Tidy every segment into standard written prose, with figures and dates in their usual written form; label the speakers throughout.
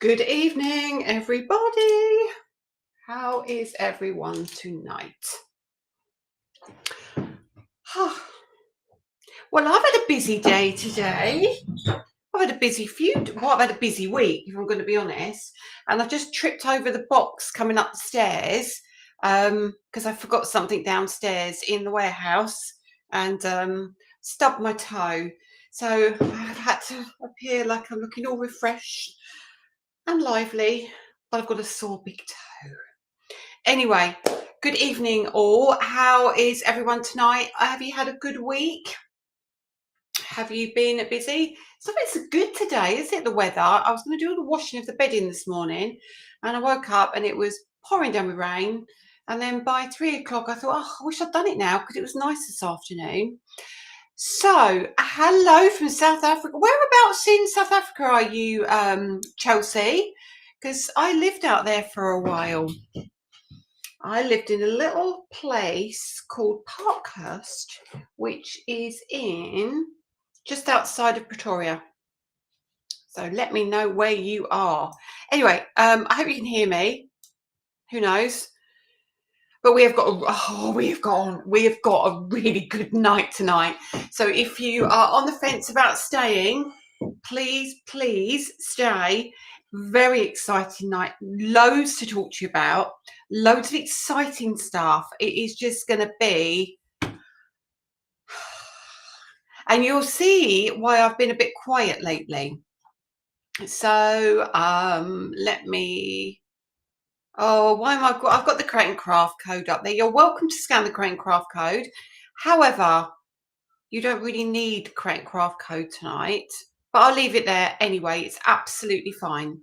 Speaker 1: Good evening, everybody. How is everyone tonight? Well, I've had a busy day today. I've had a busy I've had a busy week, if I'm going to be honest. And I've just tripped over the box coming up the stairs because I forgot something downstairs in the warehouse and stubbed my toe. So I've had to appear like I'm looking all refreshed and lively, but I've got a sore big toe. Anyway, good evening all. How is everyone tonight? Have you had a good week? Have you been busy? It's good today, is it, the weather? I was going to do the washing of the bedding this morning and I woke up and it was pouring down with rain. And then by 3 o'clock, I thought, I wish I'd done it now because it was nice this afternoon. So, hello from South Africa. Whereabouts in South Africa are you, Chelsea? Because I lived out there for a while. I lived in a little place called Parkhurst, which is just outside of Pretoria. So let me know where you are. Anyway, I hope you can hear me. Who knows? But we have got a really good night tonight. So if you are on the fence about staying, please stay. Very exciting night. Loads to talk to you about. Loads of exciting stuff. It is just going to be, and you'll see why I've been a bit quiet lately. So let me. Oh, why am I've got the Create and Craft code up there. You're welcome to scan the Create and Craft code. However, you don't really need Create and Craft code tonight, but I'll leave it there anyway. It's absolutely fine.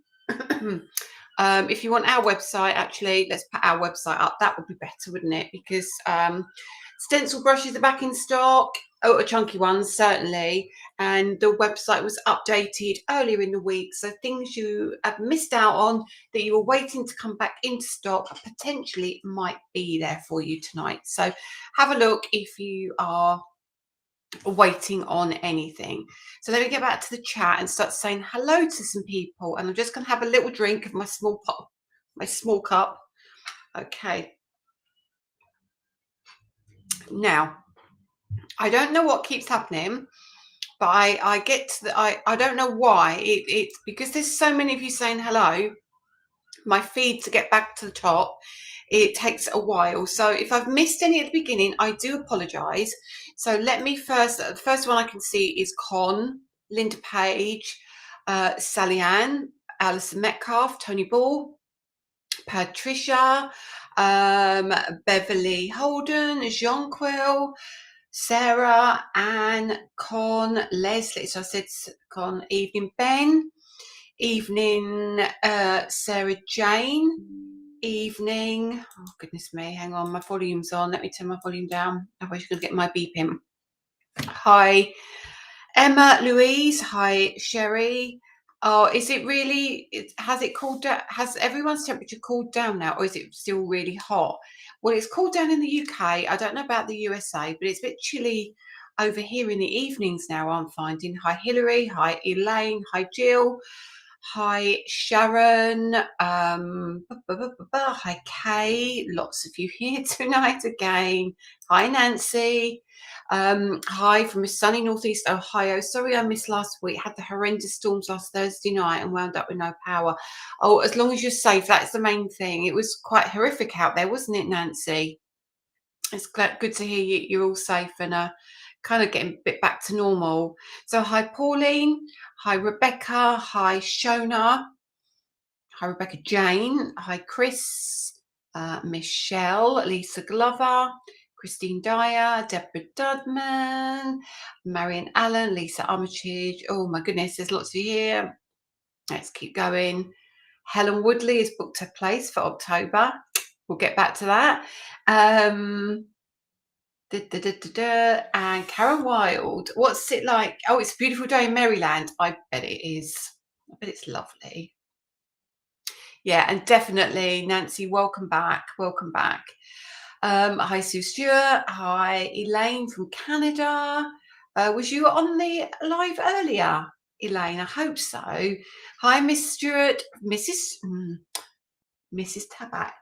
Speaker 1: If you want our website, actually, let's put our website up. That would be better, wouldn't it? Because stencil brushes are back in stock. Oh, chunky ones, certainly. And the website was updated earlier in the week. So things you have missed out on that you were waiting to come back into stock potentially might be there for you tonight. So have a look if you are waiting on anything. So let me get back to the chat and start saying hello to some people. And I'm just going to have a little drink of my small cup. Okay. Now, I don't know what keeps happening, but I get to the, I don't know why. It's because there's so many of you saying hello. My feed to get back to the top, it takes a while. So if I've missed any at the beginning, I do apologise. So let me the first one I can see is Con, Linda Page, Sally Ann, Alison Metcalf, Tony Ball, Patricia, Beverly Holden, Jonquil, Sarah, Anne, Con, Leslie. So I said Con, evening Ben, evening Sarah Jane, evening, oh goodness me, hang on, my volume's on, let me turn my volume down, otherwise you're going to get my beeping. Hi Emma Louise, hi Sherry. Oh, is it really, has it cooled down, has everyone's temperature cooled down now, or is it still really hot? Well, it's cooled down in the UK. I don't know about the USA, but it's a bit chilly over here in the evenings now, I'm finding. Hi Hilary, hi Elaine, hi Jill, hi Sharon, hi Kay, lots of you here tonight again. Hi Nancy. Hi from a sunny northeast Ohio. Sorry I missed last week. Had the horrendous storms last Thursday night and wound up with no power. Oh, as long as you're safe, that's the main thing. It was quite horrific out there, wasn't it, Nancy? It's good to hear you're all safe and kind of getting a bit back to normal. So hi Pauline, hi Rebecca, hi Shona, hi Rebecca Jane, hi Chris, Michelle, Lisa Glover, Christine Dyer, Deborah Dudman, Marion Allen, Lisa Armitage. Oh my goodness, there's lots of you here. Let's keep going. Helen Woodley has booked her place for October. We'll get back to that. And Karen Wild, what's it like? Oh, it's a beautiful day in Maryland. I bet it is. I bet it's lovely. Yeah, and definitely, Nancy, welcome back. Welcome back. Hi, Sue Stewart. Hi, Elaine from Canada. Was you on the live earlier? Elaine, I hope so. Hi, Miss Stewart, Mrs. Tabak.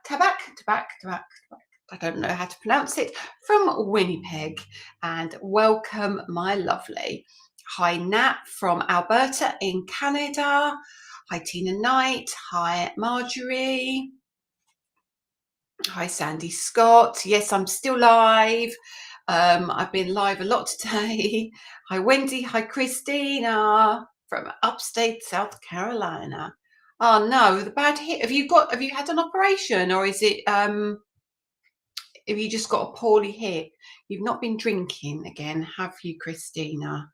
Speaker 1: I don't know how to pronounce it, from Winnipeg. And welcome, my lovely. Hi, Nat from Alberta in Canada. Hi, Tina Knight. Hi, Marjorie. Hi, Sandy Scott. Yes, I'm still live. I've been live a lot today. Hi, Wendy. Hi, Christina from upstate South Carolina. Oh no, the bad hit. Have you had an operation, or is it have you just got a poorly hit? You've not been drinking again, have you, Christina?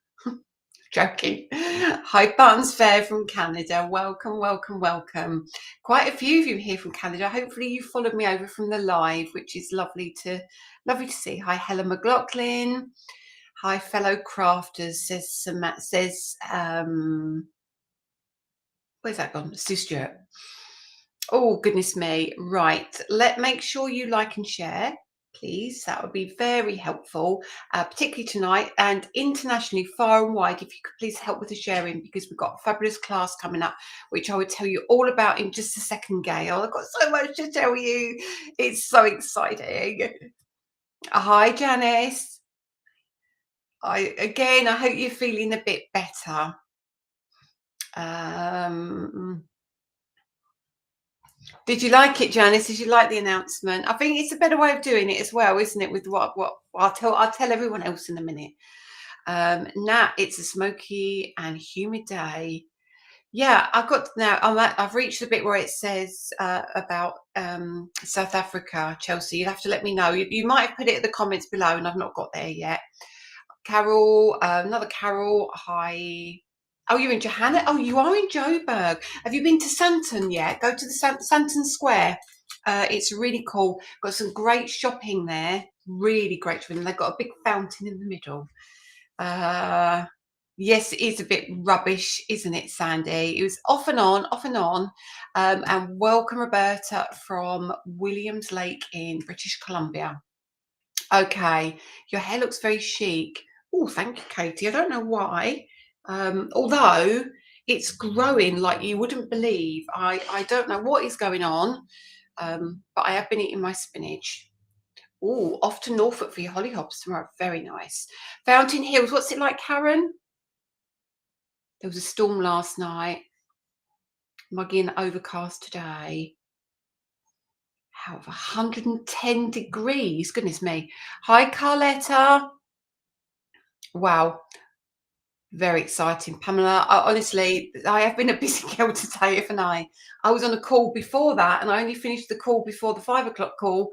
Speaker 1: Joking. Hi, Buttons Fair from Canada. Welcome, welcome, welcome. Quite a few of you here from Canada. Hopefully you followed me over from the live, which is lovely to see. Hi, Helen McLaughlin. Hi, fellow crafters, says where's that gone? Sue Stewart. Oh, goodness me. Right. Make sure you like and share, please. That would be very helpful, particularly tonight and internationally, far and wide. If you could please help with the sharing, because we've got a fabulous class coming up, which I would tell you all about in just a second, Gail. I've got so much to tell you. It's so exciting. Hi, Janice. I hope you're feeling a bit better. Did you like it, Janice? Did you like the announcement? I think it's a better way of doing it as well, isn't it? With what I'll tell everyone else in a minute. Nat, it's a smoky and humid day. Yeah, I've reached the bit where it says about South Africa, Chelsea. You'll have to let me know. You might have put it in the comments below, and I've not got there yet. Carol, another Carol. Hi. Oh, you're in Johanna. Oh, you are in Joburg. Have you been to Santon yet? Go to the Santon Square. It's really cool. Got some great shopping there. Really great shopping. They've got a big fountain in the middle. Yes, it is a bit rubbish, isn't it, Sandy? It was off and on. And welcome, Roberta from Williams Lake in British Columbia. Okay, your hair looks very chic. Oh, thank you, Katie. I don't know why, although it's growing like you wouldn't believe. I don't know what is going on, but I have been eating my spinach. Oh, off to Norfolk for your hollyhocks tomorrow. Very nice. Fountain Hills. What's it like, Karen? There was a storm last night. Muggy and overcast today. How of 110 degrees. Goodness me. Hi, Carletta. Wow. Very exciting, Pamela. Honestly, I have been a busy girl today, haven't I? I was on a call before that, and I only finished the call before the 5 o'clock call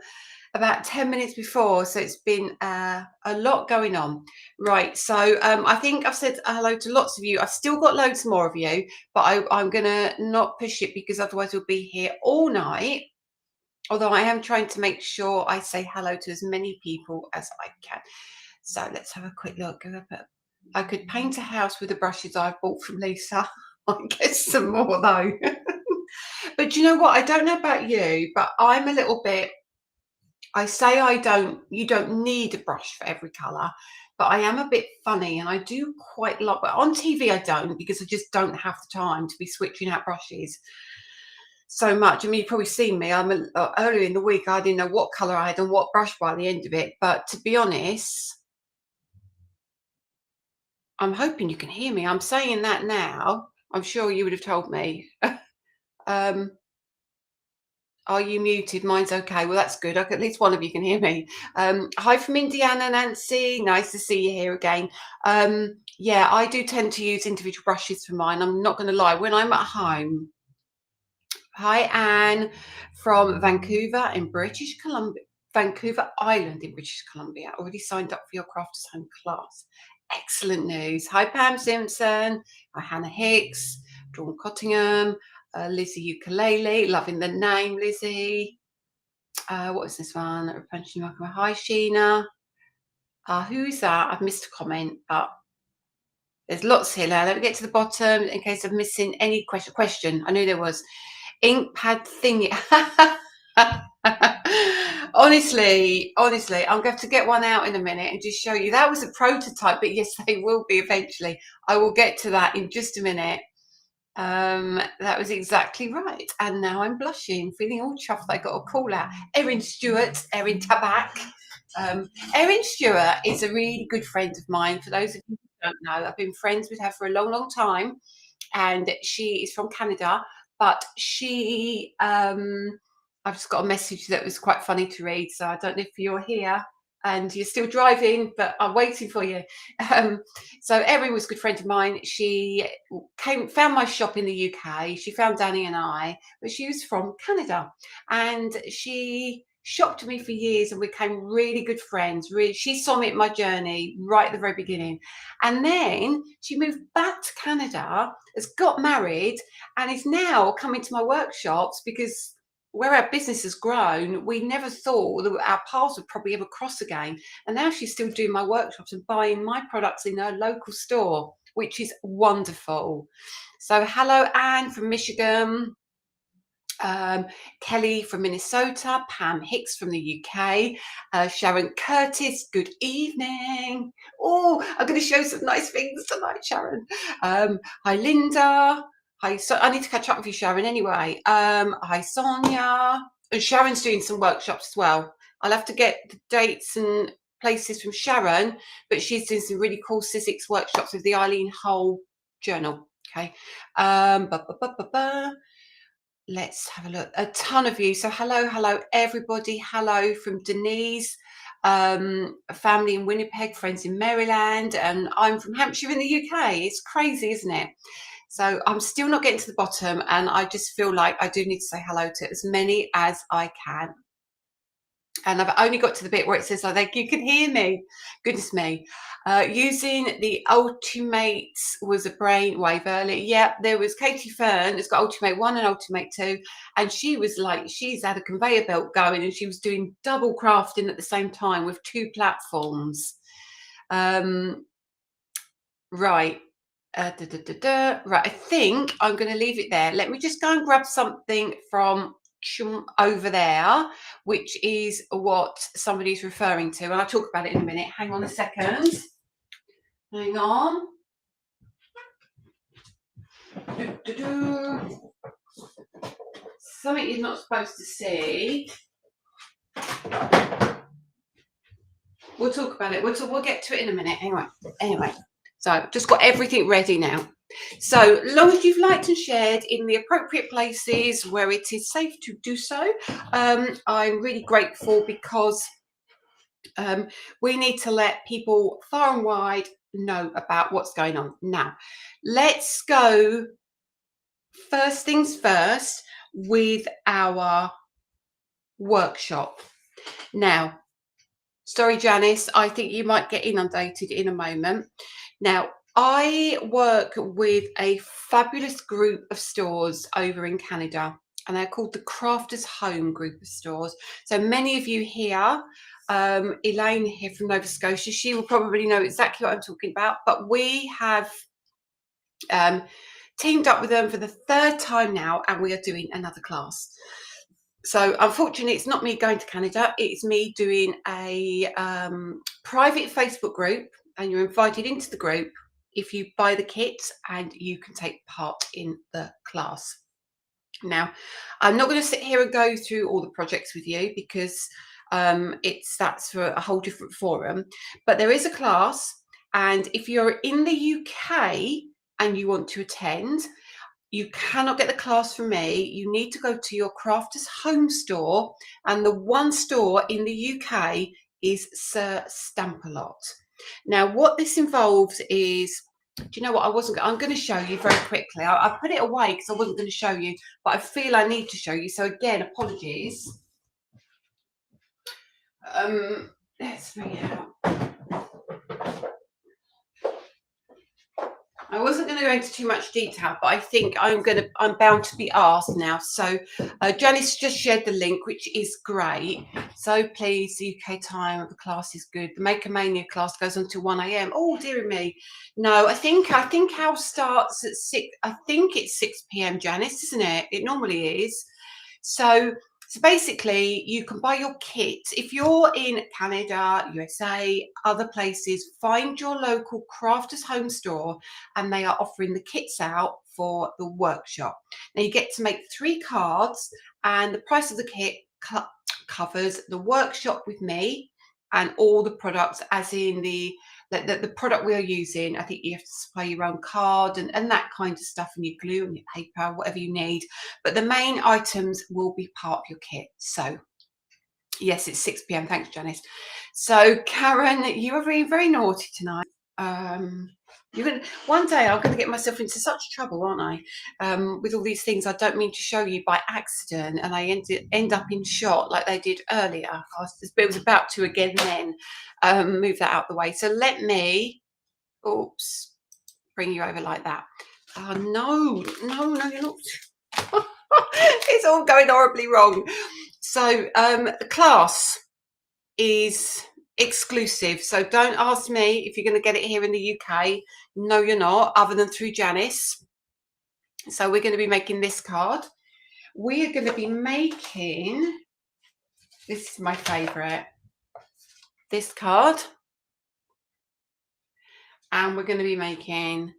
Speaker 1: about 10 minutes before. So it's been a lot going on. Right. So I think I've said hello to lots of you. I've still got loads more of you, but I'm going to not push it, because otherwise we'll be here all night. Although I am trying to make sure I say hello to as many people as I can. So let's have a quick look. I could paint a house with the brushes I've bought from Lisa. I guess some more though. But you know what? I don't know about you, but I'm a little bit. I say you don't need a brush for every colour, but I am a bit funny, and I do quite like. But on TV, I don't, because I just don't have the time to be switching out brushes so much. I mean, you've probably seen me. Earlier in the week, I didn't know what colour I had and what brush by the end of it. But to be honest, I'm hoping you can hear me. I'm saying that now. I'm sure you would have told me. Are you muted? Mine's okay. Well, that's good. At least one of you can hear me. Hi from Indiana, Nancy. Nice to see you here again. Yeah, I do tend to use individual brushes for mine. I'm not going to lie. When I'm at home. Hi, Anne from Vancouver in British Columbia. Vancouver Island in British Columbia. Already signed up for your Crafters Home class. Excellent news. Hi, Pam Simpson. Hi, Hannah Hicks. Dawn Cottingham. Lizzie Ukulele. Loving the name, Lizzie. What is this one? Hi, Sheena. Who's that? I've missed a comment, but there's lots here now. Let me get to the bottom in case I'm missing any question. I knew there was. Ink pad thingy. Honestly, I'm going to have to get one out in a minute and just show you. That was a prototype, but yes, they will be eventually. I will get to that in just a minute. That was exactly right. And now I'm blushing, feeling all chuffed. I got a call out. Erin Tabak. Erin Stewart is a really good friend of mine. For those of you who don't know, I've been friends with her for a long, long time. And she is from Canada, but I've just got a message that was quite funny to read. So I don't know if you're here and you're still driving, but I'm waiting for you. So Erin was a good friend of mine. She found my shop in the UK. She found Danny and I, but she was from Canada, and she shopped me for years and we became really good friends. Really, she saw me at my journey right at the very beginning, and then she moved back to Canada, has got married, and is now coming to my workshops because where our business has grown, we never thought that our paths would probably ever cross again. And now she's still doing my workshops and buying my products in her local store, which is wonderful. So hello, Anne from Michigan. Kelly from Minnesota, Pam Hicks from the UK, Sharon Curtis, good evening. Oh, I'm going to show some nice things tonight, Sharon. Hi, Linda. Hi, so I need to catch up with you, Sharon, anyway. Hi, Sonia. And Sharon's doing some workshops as well. I'll have to get the dates and places from Sharon, but she's doing some really cool Sizzix workshops with the Eileen Hull Journal. Okay. Let's have a look. A ton of you. So hello, everybody. Hello from Denise, a family in Winnipeg, friends in Maryland, and I'm from Hampshire in the UK. It's crazy, isn't it? So I'm still not getting to the bottom, and I just feel like I do need to say hello to as many as I can. And I've only got to the bit where it says, I think you can hear me. Goodness me. Using the Ultimates was a brainwave earlier. Yeah, there was Katie Fern, it's got Ultimate 1 and Ultimate 2. And she was like, she's had a conveyor belt going and she was doing double crafting at the same time with 2 platforms. Right. Right, I think I'm going to leave it there. Let me just go and grab something from over there, which is what somebody's referring to, and I'll talk about it in a minute. Hang on a second. Hang on. Something you're not supposed to see. We'll talk about it. We'll get to it in a minute. Anyway. So I've just got everything ready now. So long as you've liked and shared in the appropriate places where it is safe to do so, I'm really grateful, because we need to let people far and wide know about what's going on. Now, let's go first things first with our workshop. Now, sorry, Janice, I think you might get inundated in a moment. Now, I work with a fabulous group of stores over in Canada, and they're called the Crafters Home group of stores. So many of you here, Elaine here from Nova Scotia, she will probably know exactly what I'm talking about, but we have teamed up with them for the 3rd time now, and we are doing another class. So unfortunately, it's not me going to Canada, it's me doing a private Facebook group, and you're invited into the group if you buy the kit, and you can take part in the class. Now, I'm not going to sit here and go through all the projects with you, because that's for a whole different forum, but there is a class, and if you're in the UK and you want to attend, you cannot get the class from me. You need to go to your Crafters Home store, and the one store in the UK is Sir Stamp-A-Lot. Now, what this involves is, do you know what? I'm going to show you very quickly. I put it away because I wasn't going to show you, but I feel I need to show you. So again, apologies. Let's bring it out. I wasn't going to go into too much detail, but I think I'm bound to be asked now. So Janice just shared the link, which is great. So please, the UK time of the class is good. The Maker Mania class goes on to 1 a.m. Oh, dear me. No, I think ours starts at 6. I think it's 6 p.m. Janice, isn't it? It normally is. So So basically, you can buy your kit. If you're in Canada, USA, other places, find your local crafters home store and they are offering the kits out for the workshop. Now you get to make 3 cards and the price of the kit covers the workshop with me and all the products, as in the product we are using. I think you have to supply your own card and that kind of stuff, and your glue and your paper, whatever you need. But the main items will be part of your kit. So yes, it's 6 p.m. Thanks, Janice. So Karen, you are very, very naughty tonight. You're gonna, one day I'm going to get myself into such trouble, aren't I? With all these things I don't mean to show you by accident, and I end up in shot like they did earlier. It was about to again then. Move that out the way. So let me, oops, bring you over like that. Oh no, you're not. It's all going horribly wrong. So the class is exclusive, so don't ask me if you're going to get it here in the UK. No, you're not, other than through Janice. So we're going to be making this card. We are going to be making, this is my favorite, this card, and we're going to be making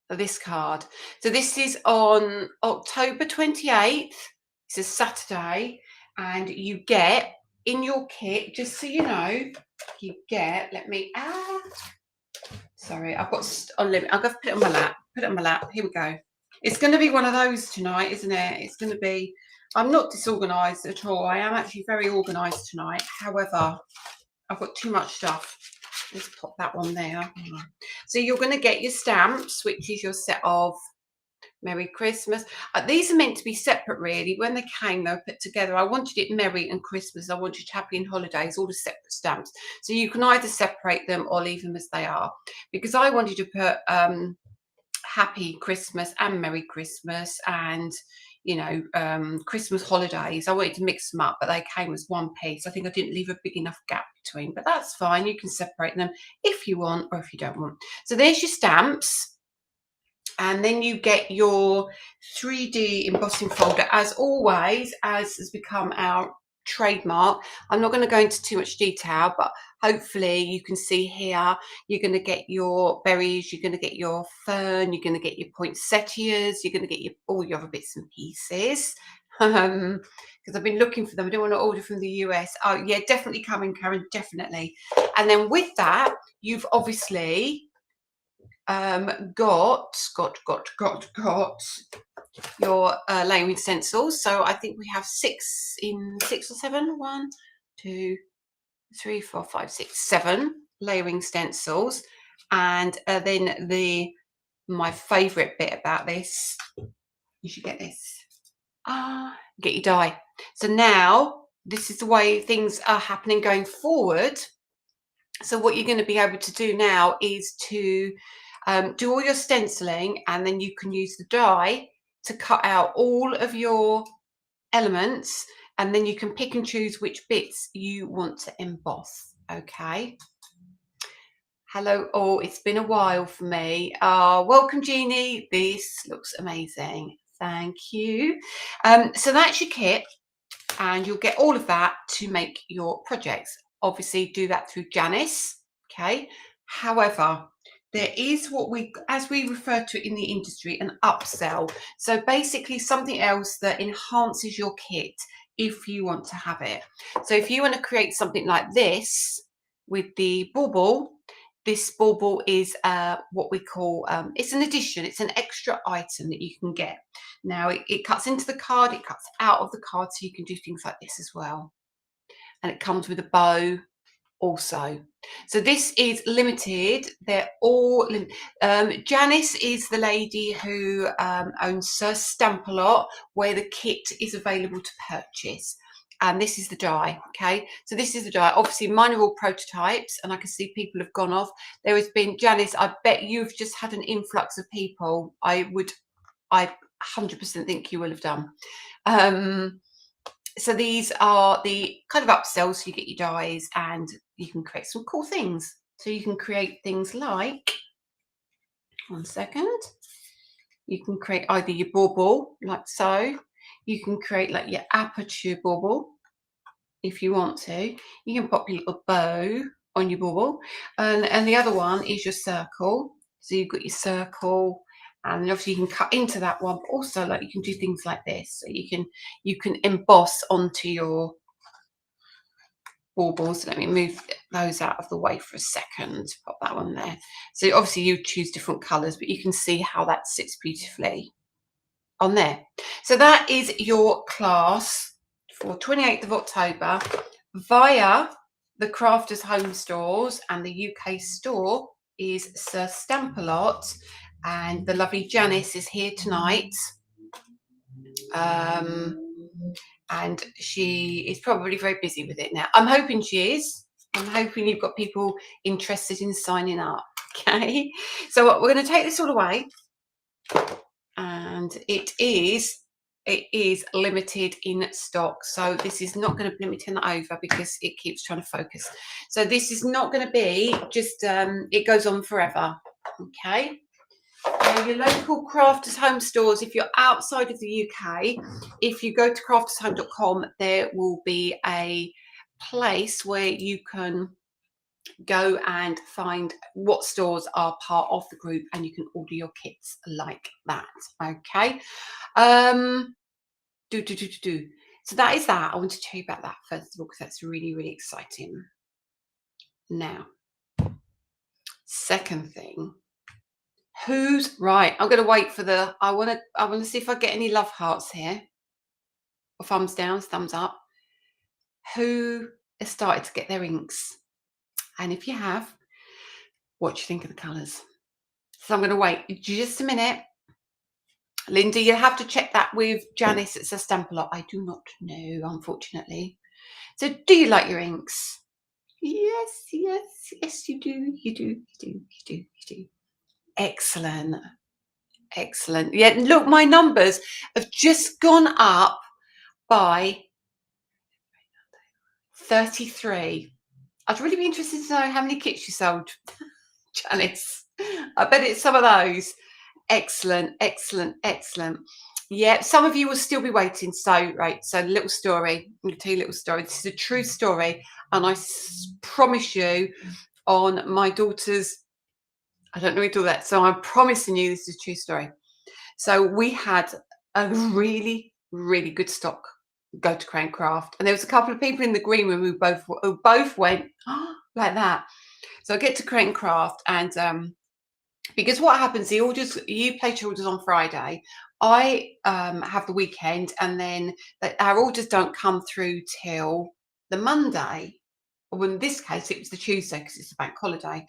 Speaker 1: this card. So this is on October 28th. It's a Saturday, and you get in your kit, just so you know, you get, let me sorry, I've got on limit. I'm going to put it on my lap. Put it on my lap. Here we go. It's going to be one of those tonight, isn't it? It's going to be, I'm not disorganised at all. I am actually very organised tonight. However, I've got too much stuff. Let's pop that one there. So you're going to get your stamps, which is your set of Merry Christmas. These are meant to be separate, really. When they came, they were put together. I wanted it Merry and Christmas. I wanted Happy and Holidays, all the separate stamps. So you can either separate them or leave them as they are. Because I wanted to put Happy Christmas and Merry Christmas and, you know, Christmas holidays. I wanted to mix them up, but they came as one piece. I think I didn't leave a big enough gap between, but that's fine. You can separate them if you want or if you don't want. So there's your stamps. And then you get your 3D embossing folder, as always, as has become our trademark. I'm not going to go into too much detail, but hopefully you can see here, you're going to get your berries, you're going to get your fern, you're going to get your poinsettias, you're going to get all your other bits and pieces. Because I've been looking for them. I don't want to order from the US. Oh yeah, definitely coming, Karen, definitely. And then with that, you've obviously got your layering stencils. So I think we have 6 or 7. 1, 2, 3, 4, 5, 6, 7 layering stencils. And then my favorite bit about this, you should get this. Get your die. So now this is the way things are happening going forward. So what you're going to be able to do now is to do all your stenciling, and then you can use the die to cut out all of your elements, and then you can pick and choose which bits you want to emboss. Okay. Hello all, it's been a while for me. Welcome, Jeannie. This looks amazing. Thank you. So that's your kit, and you'll get all of that to make your projects. Obviously do that through Janice. Okay. However, there is what we, as we refer to it in the industry, an upsell. So basically something else that enhances your kit if you want to have it. So if you want to create something like this with the bauble, this bauble is what we call, it's an addition, it's an extra item that you can get. Now it cuts into the card, it cuts out of the card, so you can do things like this as well. And it comes with a bow also. So this is limited. They're all Janice is the lady who owns Sir Stamp-A-Lot, where the kit is available to purchase. And this is the die. Okay, so this is the die. Obviously mine are all prototypes, and I can see people have gone off. There has been, Janice, I bet you've just had an influx of people. I 100% think you will have done. So these are the kind of upsells. So you get your dies and you can create some cool things. So you can create things like, 1 second, you can create either your bauble like so. You can create like your aperture bauble if you want to. You can pop your little bow on your bauble, and the other one is your circle. So you've got your circle, and obviously you can cut into that one, but also like you can do things like this. So you can emboss onto your baubles. Let me move those out of the way for a second. Pop that one there. So obviously you choose different colours, but you can see how that sits beautifully on there. So that is your class for 28th of October via the Crafters Home Stores, and the UK store is Sir Stamp-A-Lot, and the lovely Janice is here tonight. And she is probably very busy with it now. I'm hoping she is. I'm hoping you've got people interested in signing up. Okay, so we're going to take this all away, and it is limited in stock. So this is not going to be limited over because it keeps trying to focus. So this is not going to be just it goes on forever. Okay. Now, your local Crafters Home Stores, if you're outside of the UK, if you go to craftershome.com, there will be a place where you can go and find what stores are part of the group, and you can order your kits like that. Okay. So that is that. I want to tell you about that first of all, because that's really, really exciting. Now, second thing. Who's right? I'm going to wait for the. I want to see if I get any love hearts here, or thumbs down, thumbs up. Who has started to get their inks? And if you have, what do you think of the colours? So I'm going to wait just a minute. Linda, you have to check that with Janice. It's a Stamp-A-Lot. I do not know, unfortunately. So, do you like your inks? Yes, yes, yes. You do. You do. You do. You do. You do. Excellent. Excellent. Yeah, look, my numbers have just gone up by 33. I'd really be interested to know how many kits you sold, Janice. I bet it's some of those. Excellent, excellent, excellent. Yeah, some of you will still be waiting. So, right, so little story. I'm going to tell you a little story. This is a true story, and I promise you on my daughter's, I don't know who do that, so I'm promising you this is a true story. So we had a really, really good stock go to Crane Craft, and there was a couple of people in the green room who both went like that. So I get to Crane Craft, and because what happens, the orders, you place your orders on Friday, I have the weekend, and then our orders don't come through till the Monday. Well, in this case, it was the Tuesday because it's a bank holiday.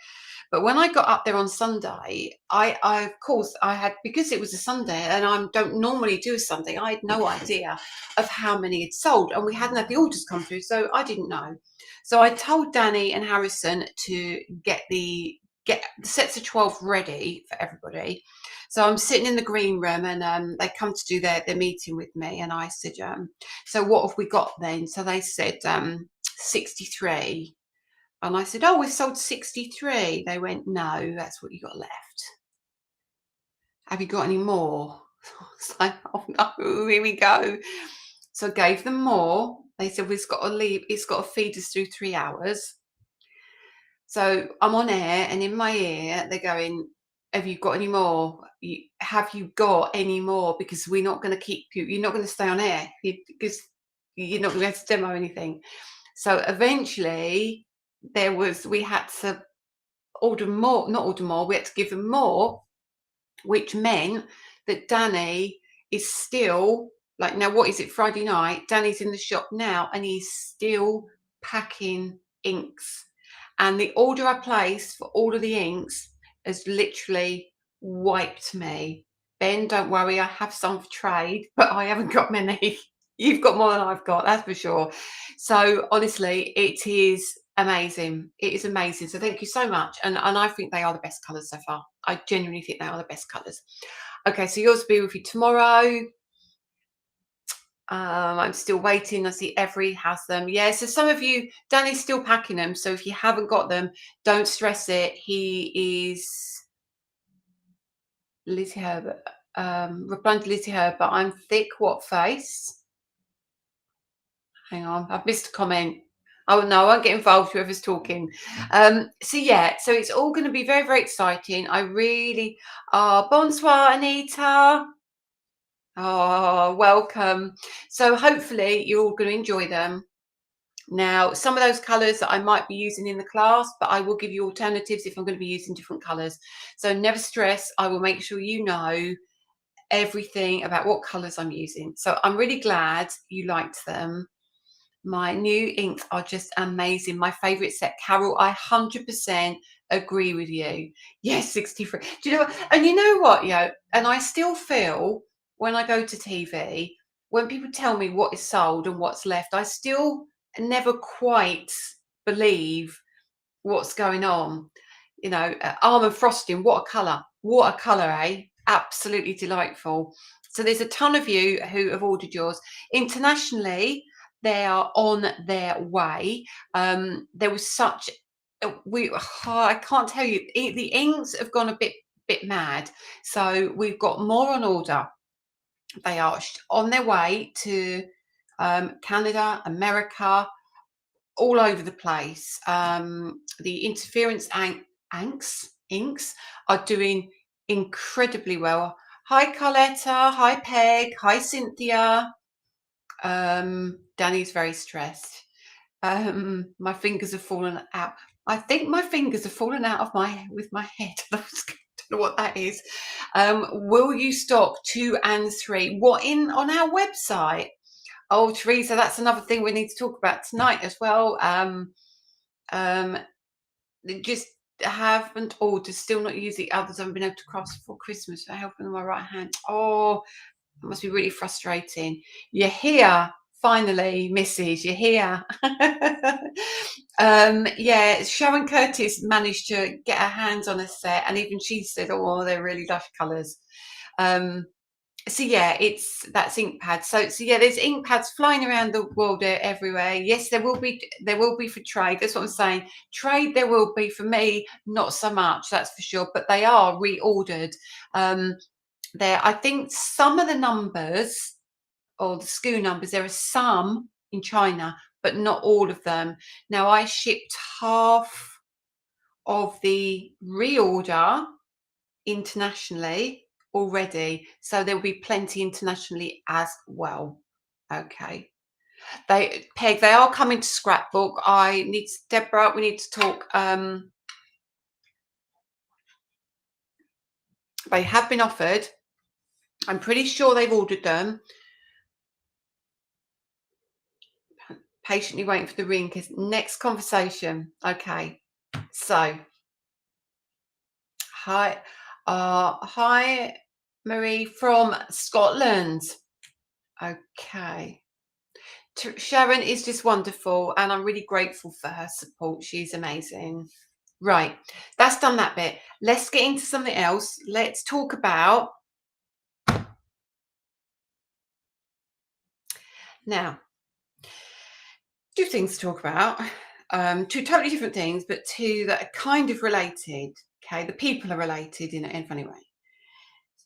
Speaker 1: But when I got up there on Sunday, I of course I had, because it was a Sunday and I don't normally do a Sunday, I had no idea of how many had sold, and we hadn't had the orders come through, so I didn't know. So I told Danny and Harrison to get the sets of 12 ready for everybody. So I'm sitting in the green room, and they come to do their meeting with me, and I said, so what have we got then? So they said 63. And I said, oh, we've sold 63. They went, no, that's what you got left. Have you got any more? It's like, oh no, here we go. So I gave them more. They said, well, it's got to leave, it's got to feed us through 3 hours. So I'm on air, and in my ear, they're going, have you got any more? Have you got any more? Because we're not going to keep you, you're not going to stay on air because you're not going to be able to demo anything. So eventually we had to order more, not order more, we had to give them more, which meant that Danny is still, like, now what is it, Friday night? Danny's in the shop now, and he's still packing inks. And the order I placed for all of the inks has literally wiped me. Ben, don't worry, I have some for trade, but I haven't got many. You've got more than I've got, that's for sure. So honestly, it is amazing. It is amazing. So thank you so much. And I think they are the best colours so far. I genuinely think they are the best colours. Okay, so yours will be with you tomorrow. I'm still waiting. I see Every has them. Yeah, so some of you, Danny's still packing them. So if you haven't got them, don't stress it. He is Lizzie Herbert. Lizzie Herb, but I'm thick. What face? Hang on, I've missed a comment. Oh no, I won't get involved. Whoever's talking. So yeah, so it's all going to be very, very exciting. I really. Bonsoir, Anita. Oh, welcome. So hopefully you're all going to enjoy them. Now, some of those colours that I might be using in the class, but I will give you alternatives if I'm going to be using different colours. So never stress. I will make sure you know everything about what colours I'm using. So I'm really glad you liked them. My new inks are just amazing. My favourite set, Carol, I 100% agree with you. Yes, 63. Do you know what? And you know what, and I still feel when I go to TV, when people tell me what is sold and what's left, I still never quite believe what's going on. Almond frosting, what a colour. What a colour, eh? Absolutely delightful. So there's a ton of you who have ordered yours. Internationally, they are on their way. There was such I can't tell you, the inks have gone a bit mad. So we've got more on order. They are on their way to Canada, America, all over the place. The interference inks are doing incredibly well. Hi Carletta, hi Peg, hi Cynthia. Danny's very stressed. My fingers have fallen out. I think my fingers have fallen out of my head. I don't know what that is. Will you stock 2 and 3? What on our website? Oh, Teresa, that's another thing we need to talk about tonight as well. Just haven't ordered, still not used the others. I haven't been able to cross for Christmas for helping on my right hand. Oh, it must be really frustrating. You're here, finally, Mrs. You're here. Yeah, Sharon Curtis managed to get her hands on a set, and even she said, "Oh, they're really lush colours." So yeah, that's ink pads. So yeah, there's ink pads flying around the world everywhere. Yes, there will be for trade. That's what I'm saying. Trade there will be. For me, not so much, that's for sure, but they are reordered. I think some of the numbers, or the SKU numbers, there are some in China, but not all of them. Now, I shipped half of the reorder internationally already, so there will be plenty internationally as well. Okay, they are coming to Scrapbook. Deborah, we need to talk. They have been offered. I'm pretty sure they've ordered them. Patiently waiting for the ring, because next conversation. Okay, so hi Marie from Scotland. Okay, Sharon is just wonderful, and I'm really grateful for her support. She's amazing. Right, that's done that bit. Let's get into something else. Let's talk about now. 2 things to talk about. 2 totally different things, but 2 that are kind of related. Okay, the people are related in a funny way.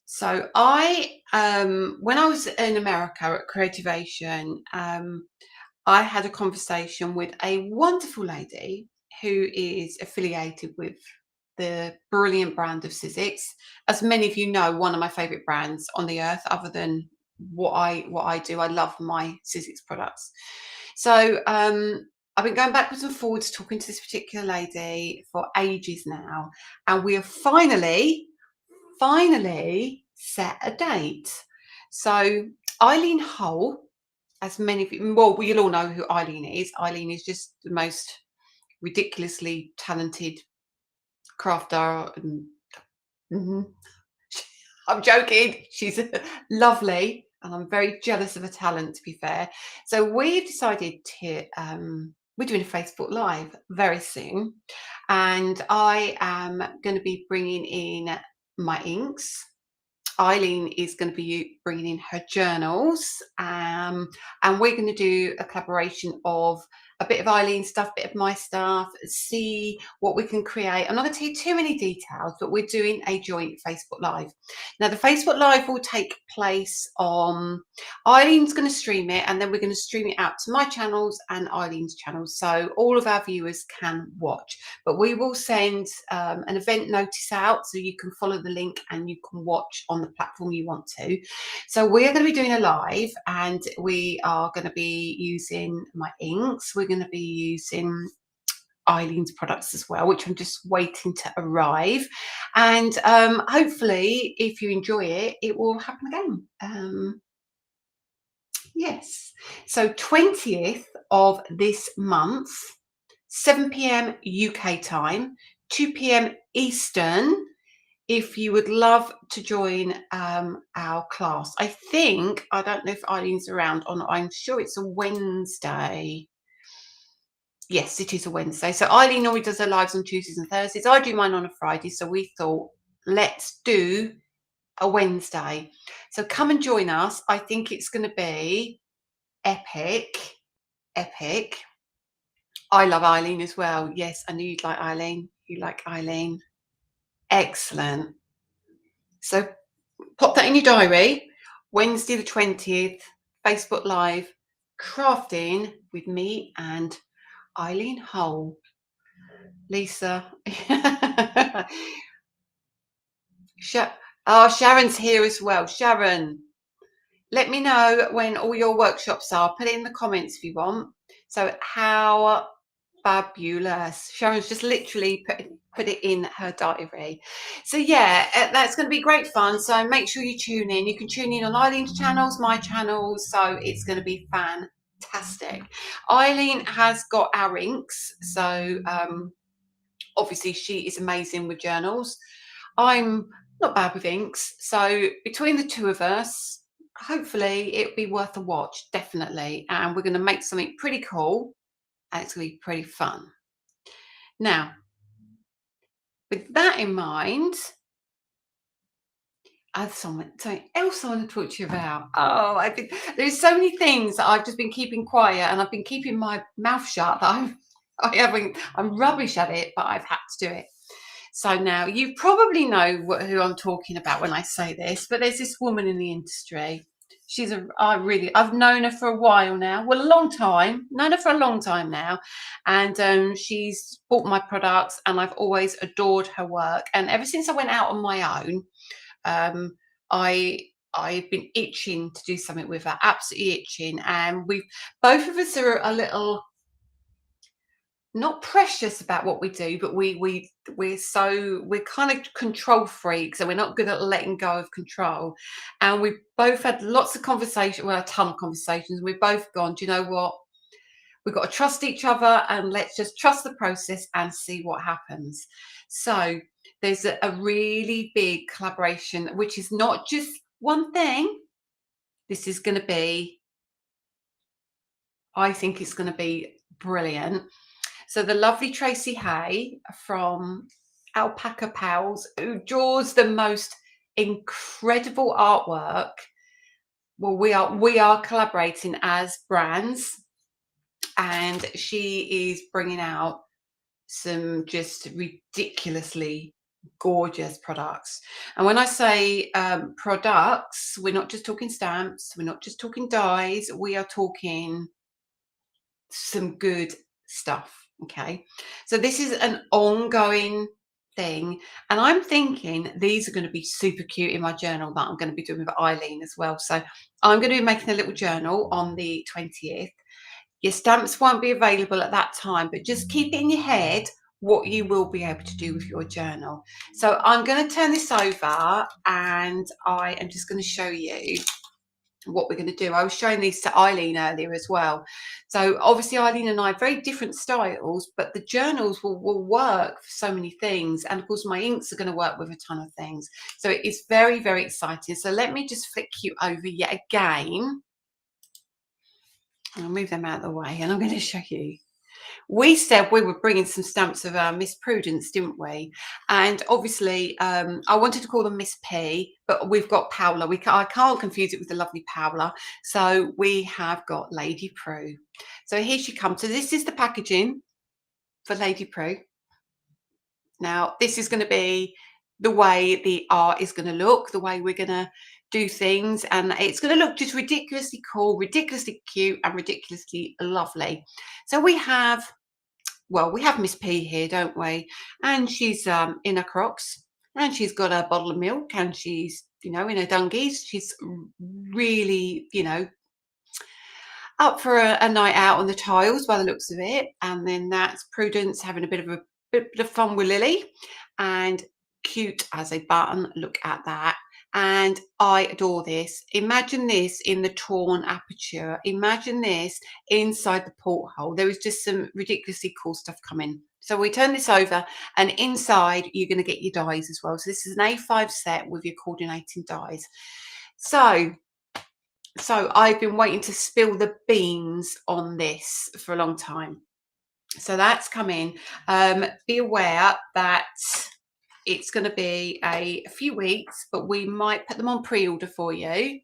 Speaker 1: So when I was in America at Creativation, I had a conversation with a wonderful lady who is affiliated with the brilliant brand of Sizzix. As many of you know, one of my favourite brands on the earth, other than what I do. I love my Sizzix products. So I've been going backwards and forwards talking to this particular lady for ages now, and we have finally set a date. So Eileen Hull, as many of you, well, you'll all know who Eileen is. Eileen is just the most ridiculously talented crafter. I'm joking. She's lovely, and I'm very jealous of her talent, to be fair. So we've decided to we're doing a Facebook Live very soon, and I am going to be bringing in my inks. Eileen is going to be bringing in her journals, and we're going to do a collaboration of a bit of Eileen's stuff, a bit of my stuff, see what we can create. I'm not going to tell you too many details, but we're doing a joint Facebook Live. Now, the Facebook Live will take place on, Eileen's going to stream it, and then we're going to stream it out to my channels and Eileen's channels, so all of our viewers can watch. But we will send an event notice out, so you can follow the link and you can watch on the platform you want to. So we are going to be doing a live, and we are going to be using my inks. We're going to be using Eileen's products as well, which I'm just waiting to arrive. And hopefully, if you enjoy it, it will happen again. Yes. So 20th of this month, 7 p.m. UK time, 2 p.m. Eastern, if you would love to join our class. I don't know if Eileen's around or not. I'm sure it's a Wednesday. Yes, it is a Wednesday. So Eileen normally does her lives on Tuesdays and Thursdays. I do mine on a Friday. So we thought, let's do a Wednesday. So come and join us. I think it's going to be epic. I love Eileen as well. Yes, I knew you'd like Eileen. You like Eileen. Excellent. So pop that in your diary. Wednesday the 20th, Facebook Live, crafting with me and Eileen Hull. Lisa. Sharon's here as well. Sharon, let me know when all your workshops are. Put it in the comments if you want. So how fabulous. Sharon's just literally put it in her diary. So yeah, that's going to be great fun. So make sure you tune in. You can tune in on Eileen's channels, my channels. So it's going to be fantastic. Eileen has got our inks. So obviously she is amazing with journals. I'm not bad with inks. So between the two of us, hopefully it'll be worth a watch, definitely. And we're going to make something pretty cool. And it's going to be pretty fun. Now, with that in mind, I have something else I want to talk to you about. Oh, I think there's so many things that I've just been keeping quiet, and I've been keeping my mouth shut. I'm rubbish at it, but I've had to do it. So now you probably know who I'm talking about when I say this, but there's this woman in the industry. I've known her for a while now. Well, a long time. Known her for a long time now. And she's bought my products, and I've always adored her work. And ever since I went out on my own, I've been itching to do something with her, absolutely itching. And both of us are a little not precious about what we do, but we're kind of control freaks, and we're not good at letting go of control. And we've both had lots of conversations, well, a ton of conversations. We've both gone, do you know what? We've got to trust each other, and let's just trust the process and see what happens. So there's a really big collaboration, which is not just one thing. This is going to be, I think it's going to be brilliant. So the lovely Tracy Hay from Alpaca Pals, who draws the most incredible artwork. Well, we are collaborating as brands, and she is bringing out some just ridiculously gorgeous products. And when I say products, we're not just talking stamps, we're not just talking dies, we are talking some good stuff. Okay, so this is an ongoing thing, and I'm thinking these are going to be super cute in my journal that I'm going to be doing with Eileen as well. So I'm going to be making a little journal on the 20th. Your stamps won't be available at that time, but just keep it in your head what you will be able to do with your journal. So I'm going to turn this over, and I am just going to show you what we're going to do. I was showing these to Eileen earlier as well. So obviously Eileen and I have very different styles, but the journals will work for so many things. And of course my inks are going to work with a ton of things. So it's very, very exciting. So let me just flick you over yet again. I'll move them out of the way, and I'm going to show you we said we were bringing some stamps of Miss Prudence, didn't we? And obviously, I wanted to call them Miss P, but we've got Paola. I can't confuse it with the lovely Paola. So we have got Lady Prue. So here she comes. So this is the packaging for Lady Prue. Now, this is going to be the way the art is going to look, the way we're going to do things, and it's going to look just ridiculously cool, ridiculously cute, and ridiculously lovely. So we have Miss P here, don't we? And she's in her Crocs, and she's got a bottle of milk, and she's, in her dungies. She's really, up for a night out on the tiles by the looks of it. And then that's Prudence having a bit of fun with Lily, and cute as a button. Look at that. And I adore this. Imagine this in the torn aperture. Imagine this inside the porthole. There is just some ridiculously cool stuff coming. So we turn this over, and inside you're going to get your dies as well. So this is an A5 set with your coordinating dies. So I've been waiting to spill the beans on this for a long time. So that's coming. Be aware that it's going to be a few weeks, but we might put them on pre-order for you.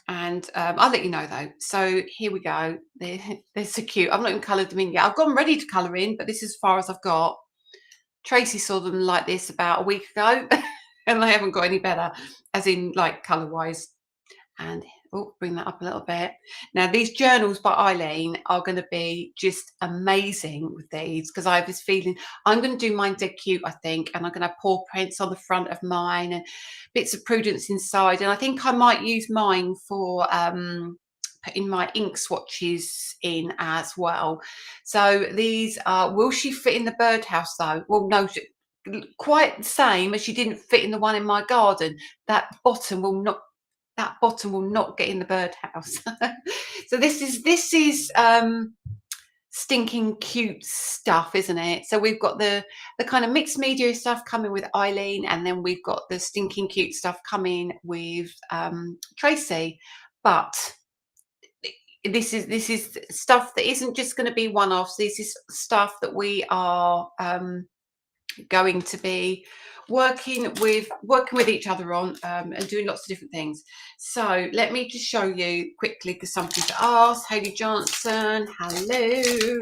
Speaker 1: And I'll let you know though. So here we go. They're so cute. I've not even coloured them in yet. I've got them ready to colour in, but this is as far as I've got. Tracy saw them like this about a week ago, and they haven't got any better, as in like colour-wise. And bring that up a little bit. Now, these journals by Eileen are going to be just amazing with these, because I have this feeling I'm going to do mine dead cute, I think, and I'm going to have paw prints on the front of mine and bits of Prudence inside. And I think I might use mine for putting my ink swatches in as well. So these are, will she fit in the birdhouse though? Well, no, quite the same as she didn't fit in the one in my garden. That bottom will not get in the birdhouse. So this is stinking cute stuff, isn't it? So we've got the kind of mixed media stuff coming with Eileen, and then we've got the stinking cute stuff coming with Tracy. But this is stuff that isn't just going to be one-offs. This is stuff that we are going to be working with each other on, and doing lots of different things. So let me just show you quickly, because somebody's asked. Hayley Johnson, hello.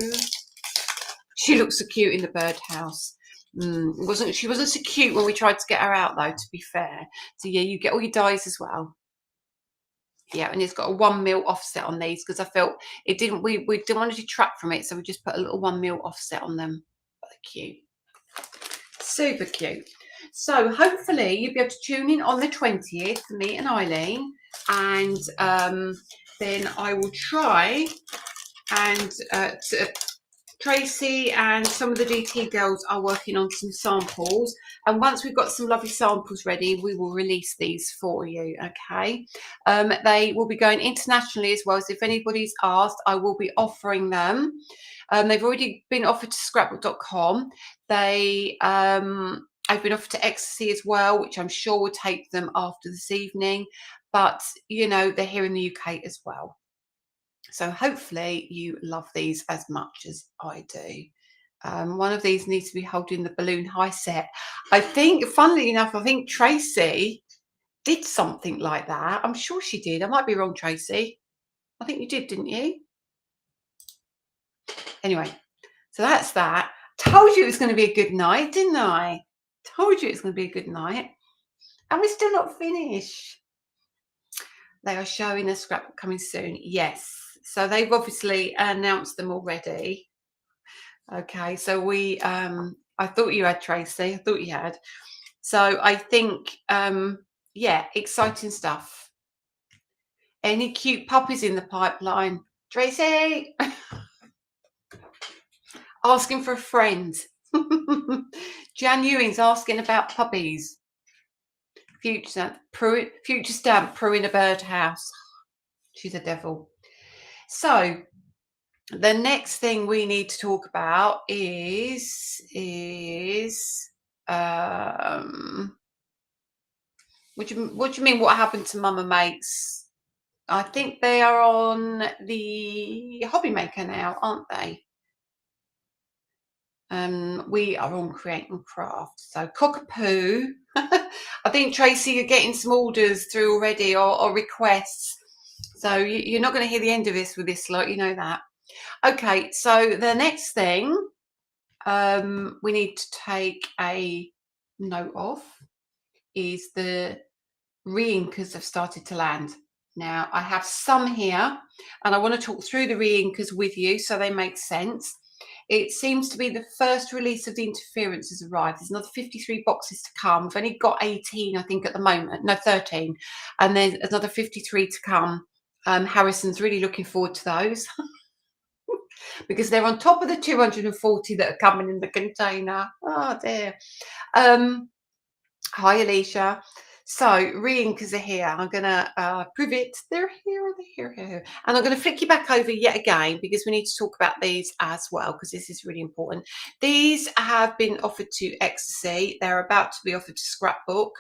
Speaker 1: She looks so cute in the birdhouse. She wasn't so cute when we tried to get her out though, to be fair. So yeah, you get all your dies as well. Yeah, and it's got a 1 mil offset on these, because I felt it didn't, we didn't want to detract from it, so we just put a little 1 mil offset on them. But they're cute, super cute. So hopefully you'll be able to tune in on the 20th for me and Eileen, and then I will try and Tracy and some of the DT girls are working on some samples, and once we've got some lovely samples ready, we will release these for you. Okay, they will be going internationally as well, so if anybody's asked, I will be offering them. They've already been offered to scrapbook.com. They I've been offered to Ecstasy as well, which I'm sure will take them after this evening, but they're here in the UK as well. So hopefully you love these as much as I do. One of these needs to be holding the balloon high set. I think, funnily enough, I think Tracy did something like that. I'm sure she did. I might be wrong, Tracy. I think you did, didn't you? Anyway, so that's that. Told you it was going to be a good night, didn't I? Told you it's going to be a good night. And we're still not finished. They are showing a scrapbook coming soon. Yes. So they've obviously announced them already. Okay, so we I thought you had, Tracy. I thought you had. So I think yeah, exciting stuff. Any cute puppies in the pipeline? Tracy asking for a friend. Jan Ewing's asking about puppies. Future stamp, Prue in a birdhouse. She's a devil. So the next thing we need to talk about is what do you mean what happened to Mama Mates? I think they are on the Hobby Maker now, aren't they? We are on Create and Craft. So cockapoo. I think, Tracy, you're getting some orders through already, or requests. So you're not going to hear the end of this with this lot, you know that. Okay, so the next thing we need to take a note of is the re-inkers have started to land. Now, I have some here, and I want to talk through the re-inkers with you so they make sense. It seems to be the first release of the interference has arrived. There's another 53 boxes to come. We've only got 18, I think, at the moment. No, 13. And then another 53 to come. Harrison's really looking forward to those because they're on top of the 240 that are coming in the container. Oh, dear. Hi, Alicia. So re-inkers are here. I'm going to prove it. They're here, they're here. And I'm going to flick you back over yet again because we need to talk about these as well because this is really important. These have been offered to Ecstasy. They're about to be offered to Scrapbook.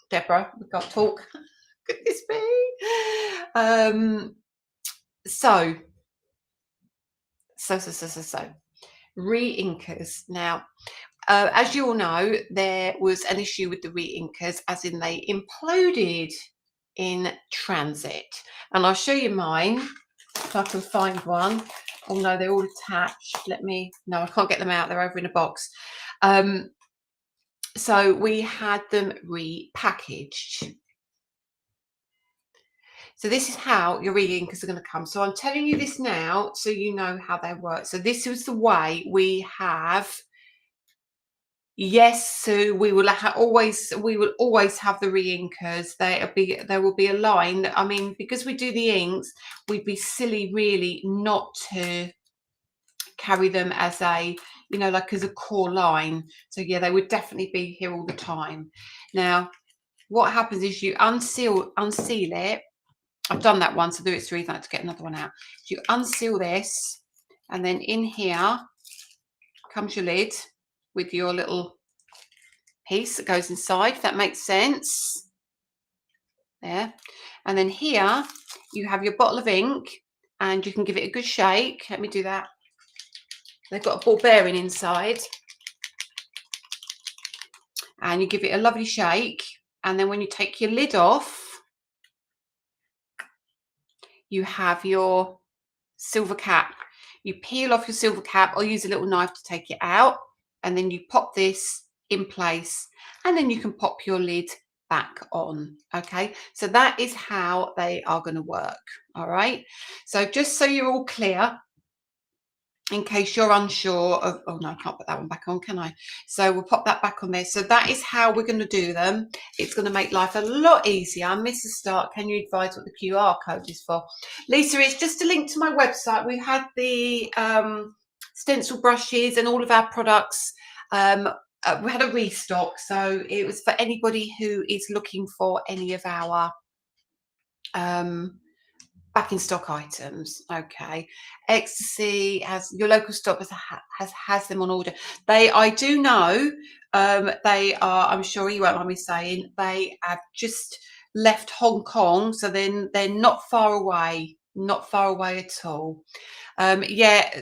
Speaker 1: Deborah, we can't talk. Goodness me. So. Re-inkers. Now, as you all know, there was an issue with the re-inkers, as in they imploded in transit. And I'll show you mine if I can find one. Oh no, they're all attached. No, I can't get them out. They're over in a box. So we had them repackaged. So this is how your re-inkers are going to come. So I'm telling you this now so you know how they work. So this was the way we have. Yes, so we will always have the re-inkers. There will be a line. I mean, because we do the inks, we'd be silly really not to carry them as a, like as a core line. So yeah, they would definitely be here all the time. Now, what happens is you unseal it. I've done that one, so do it through that to get another one out. So you unseal this, and then in here comes your lid with your little piece that goes inside, if that makes sense. There. And then here you have your bottle of ink, and you can give it a good shake. Let me do that. They've got a ball bearing inside. And you give it a lovely shake. And then when you take your lid off, you have your silver cap. You peel off your silver cap or use a little knife to take it out. And then you pop this in place. And then you can pop your lid back on. Okay, so that is how they are going to work. All right, so just so you're all clear, in case you're unsure of, oh no, I can't put that one back on, can I? So we'll pop that back on there. So that is how we're going to do them. It's going to make life a lot easier. Mrs. Stark, can you advise what the QR code is for? Lisa, it's just a link to my website. We had the stencil brushes and all of our products. We had a restock, so it was for anybody who is looking for any of our back in stock items. Okay, Ecstasy has your local stock has them on order. I do know they are, I'm sure you won't mind me saying, they have just left Hong Kong, so then they're not far away at all. Yeah,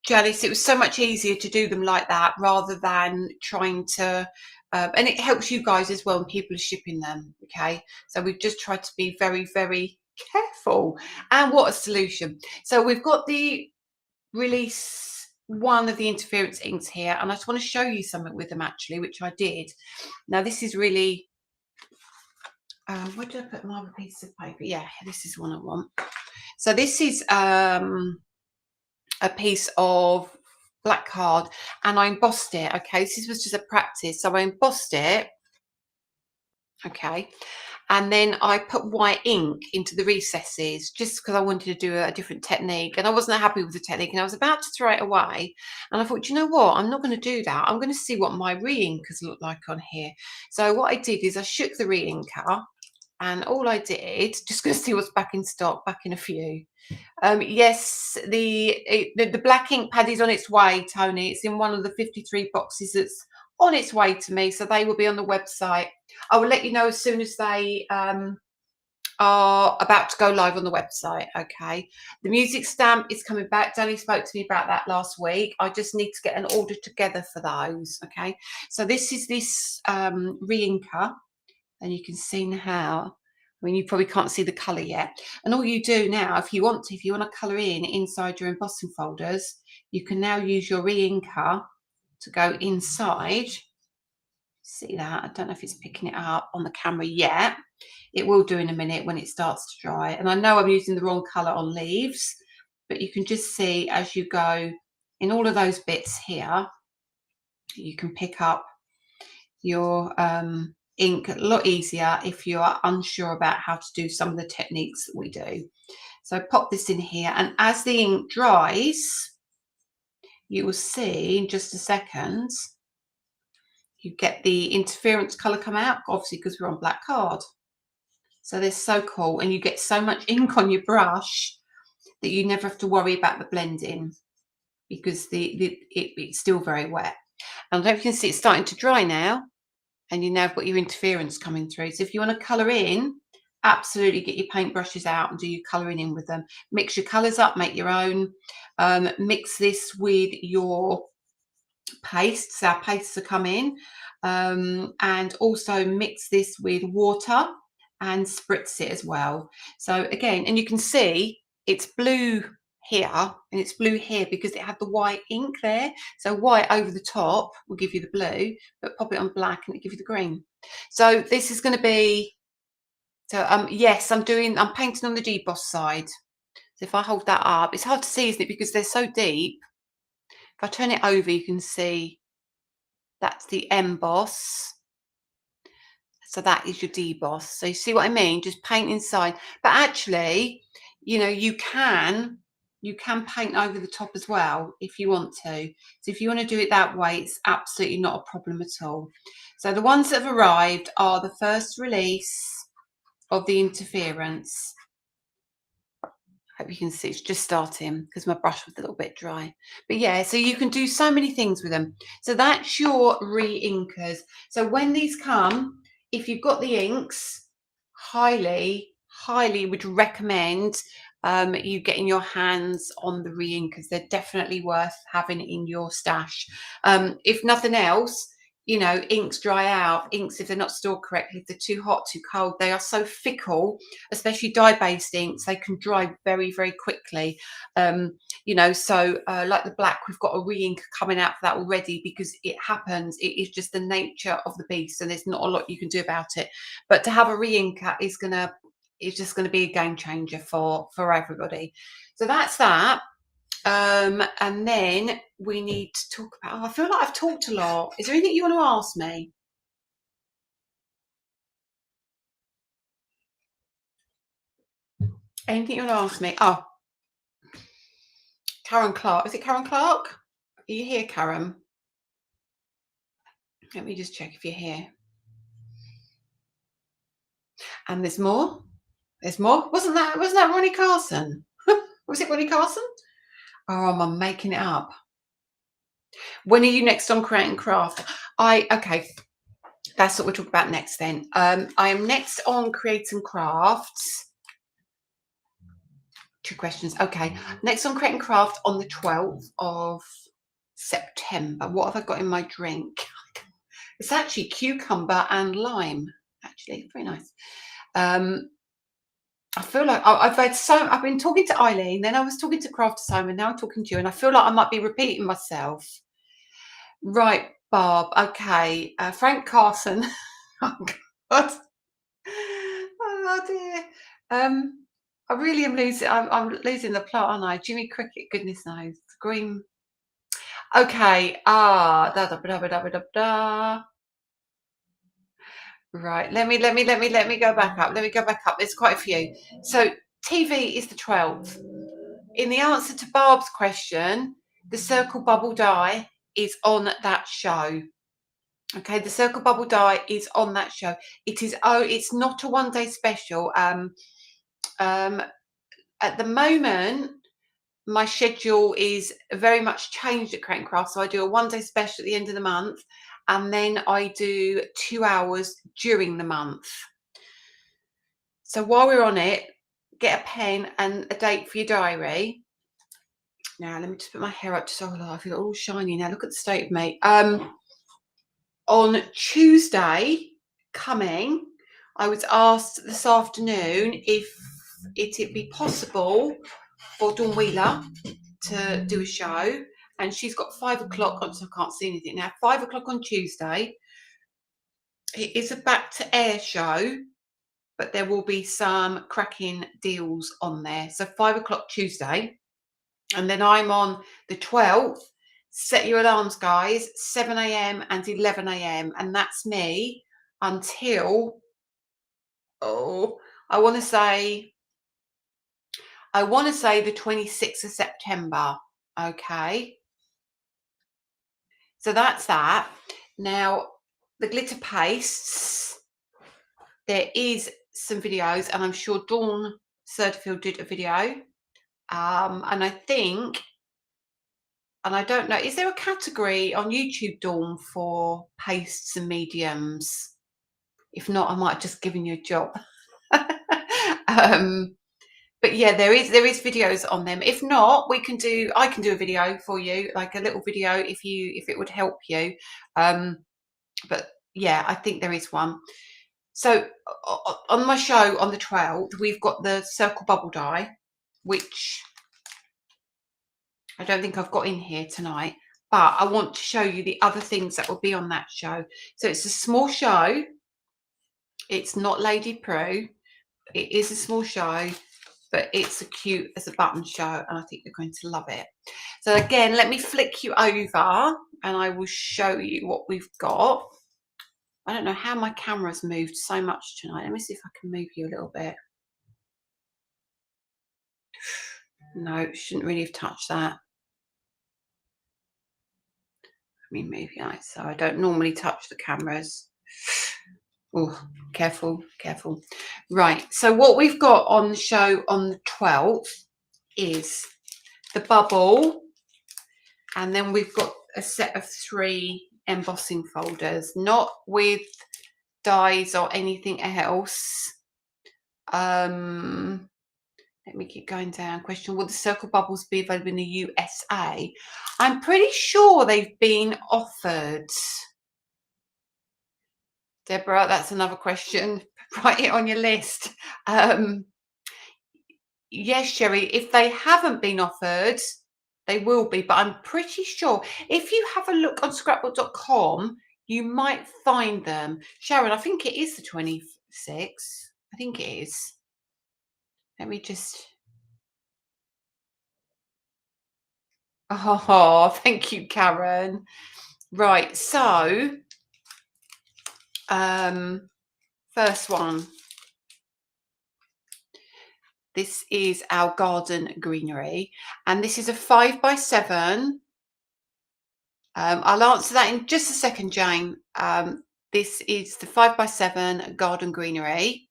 Speaker 1: Janice, it was so much easier to do them like that rather than trying to and it helps you guys as well when people are shipping them. Okay, so we've just tried to be very, very careful. And what a solution. So we've got the release one of the interference inks here, and I just want to show you something with them actually, which I did. Now this is really where did I put my other piece of paper? Yeah, this is one I want. So this is a piece of black card, and I embossed it. Okay, this was just a practice, so I embossed it. Okay, and then I put white ink into the recesses just because I wanted to do a different technique, and I wasn't happy with the technique, and I was about to throw it away, and I thought, you know what, I'm not going to do that. I'm going to see what my re-inkers look like on here. So what I did is I shook the re-inker, and all I did, just going to see what's back in stock, back in a few. Yes, the black ink pad is on its way, Tony. It's in one of the 53 boxes that's on its way to me, so they will be on the website. I will let you know as soon as they are about to go live on the website. Okay, the music stamp is coming back. Danny spoke to me about that last week. I just need to get an order together for those. Okay, so this is this re-inker, and you can see now. I mean, you probably can't see the colour yet. And all you do now, if you want to colour in inside your embossing folders, you can now use your re-inker to go inside. See that? I don't know if it's picking it up on the camera yet. It will do in a minute when it starts to dry. And I know I'm using the wrong colour on leaves, but you can just see as you go in all of those bits here, you can pick up your ink a lot easier if you are unsure about how to do some of the techniques that we do. So pop this in here, and as the ink dries, you will see in just a second, you get the interference colour come out, obviously because we're on black card. So they're so cool, and you get so much ink on your brush that you never have to worry about the blending because it's still very wet. And I don't know if you can see it's starting to dry now, and you now got your interference coming through. So if you want to colour in, absolutely get your paint brushes out and do your colouring in with them. Mix your colours up, make your own. Mix this with your pastes. Our pastes are come in, and also mix this with water and spritz it as well. So again, and you can see it's blue here and it's blue here because it had the white ink there. So white over the top will give you the blue, but pop it on black and it give you the green. So this is going to be, so yes, I'm painting on the deboss side. So if I hold that up, it's hard to see, isn't it, because they're so deep. If I turn it over, you can see that's the emboss. So that is your deboss. So you see what I mean? Just paint inside. But actually, you know, you can paint over the top as well if you want to. So if you want to do it that way, it's absolutely not a problem at all. So the ones that have arrived are the first release of the interference. Hope you can see it's just starting because my brush was a little bit dry. But yeah, so you can do so many things with them. So that's your re-inkers. So when these come, if you've got the inks, highly would recommend you getting your hands on the re-inkers. They're definitely worth having in your stash. If nothing else, you know, inks dry out. Inks, if they're not stored correctly, if they're too hot, too cold, they are so fickle, especially dye-based inks, they can dry very, very quickly. You know, so like the black, we've got a re-ink coming out for that already because it happens. It is just the nature of the beast, and there's not a lot you can do about it. But to have a re-inker is just gonna be a game changer for everybody. So that's that. And then we need to talk about, I feel like I've talked a lot. Is there anything you want to ask me? Anything you want to ask me? Oh, Karen Clark. Is it Karen Clark? Are you here, Karen? Let me just check if you're here. And there's more. There's more. Wasn't that Ronnie Carson? Was it Ronnie Carson? Oh, I'm making it up. When are you next on Create and Craft? Okay. That's what we'll talk about next then. I am next on Create and Crafts. 2 questions. Okay. Next on Create and Craft on the 12th of September. What have I got in my drink? It's actually cucumber and lime. Actually, very nice. I feel like I've been talking to Eileen, then I was talking to Craft Simon, now I'm talking to you, and I feel like I might be repeating myself. Right, Barb. Okay. Frank Carson. Oh God. Oh dear. I really am losing. I'm losing the plot, aren't I? Jimmy Cricket. Goodness knows. Green. Okay. Da da da da da da da. Right. Let me go back up. Let me go back up. There's quite a few. So TV is the 12th. In the answer to Barb's question, the Circle Bubble Die is on that show. Okay, the Circle Bubble Die is on that show. It is. Oh, it's not a one-day special. At the moment, my schedule is very much changed at Create and Craft. So I do a one-day special at the end of the month, and then I do 2 hours during the month. So while we're on it, get a pen and a date for your diary. Now let me just put my hair up just so I feel all shiny now. Look at the state of me. On Tuesday coming, I was asked this afternoon if it'd be possible for Dawn Wheeler to do a show, and she's got 5 o'clock on, so I can't see anything now. 5 o'clock on Tuesday. It is a back to air show, but there will be some cracking deals on there. So 5 o'clock Tuesday, and then I'm on the 12th. Set your alarms, guys, 7 a.m. and 11 a.m. and that's me until, I want to say the 26th of September. Okay, so that's that. Now the glitter pastes, there is some videos, and I'm sure Dawn Serderfield did a video, and I think, and I don't know, is there a category on YouTube, Dawn, for pastes and mediums? If not, I might have just given you a job. But yeah, there is videos on them. If not, I can do a video for you, like a little video, if it would help you. But yeah, I think there is one. So on my show on the 12th, we've got the circle bubble die, which I don't think I've got in here tonight, but I want to show you the other things that will be on that show. So it's a small show. It's not Lady Prue. It is a small show, but it's as cute as a button show, and I think you're going to love it. So again, let me flick you over and I will show you what we've got. I don't know how my camera's moved so much tonight. Let me see if I can move you a little bit. No, shouldn't really have touched that. Let me move you like so. I don't normally touch the cameras. Oh, careful. Right, so what we've got on the show on the 12th is the bubble, and then we've got a set of 3 embossing folders, not with dies or anything else. Let me keep going down. Question: will the circle bubbles be available in the USA? I'm pretty sure they've been offered. Deborah, that's another question. Write it on your list. Yes, Sherry, if they haven't been offered, they will be, but I'm pretty sure if you have a look on scrapbook.com, you might find them. Sharon, I think it is the 26th. I think it is. Let me just... Oh, thank you, Karen. Right, so first one. This is our garden greenery, and this is a 5x7. I'll answer that in just a second, Jane. This is the 5x7 garden greenery.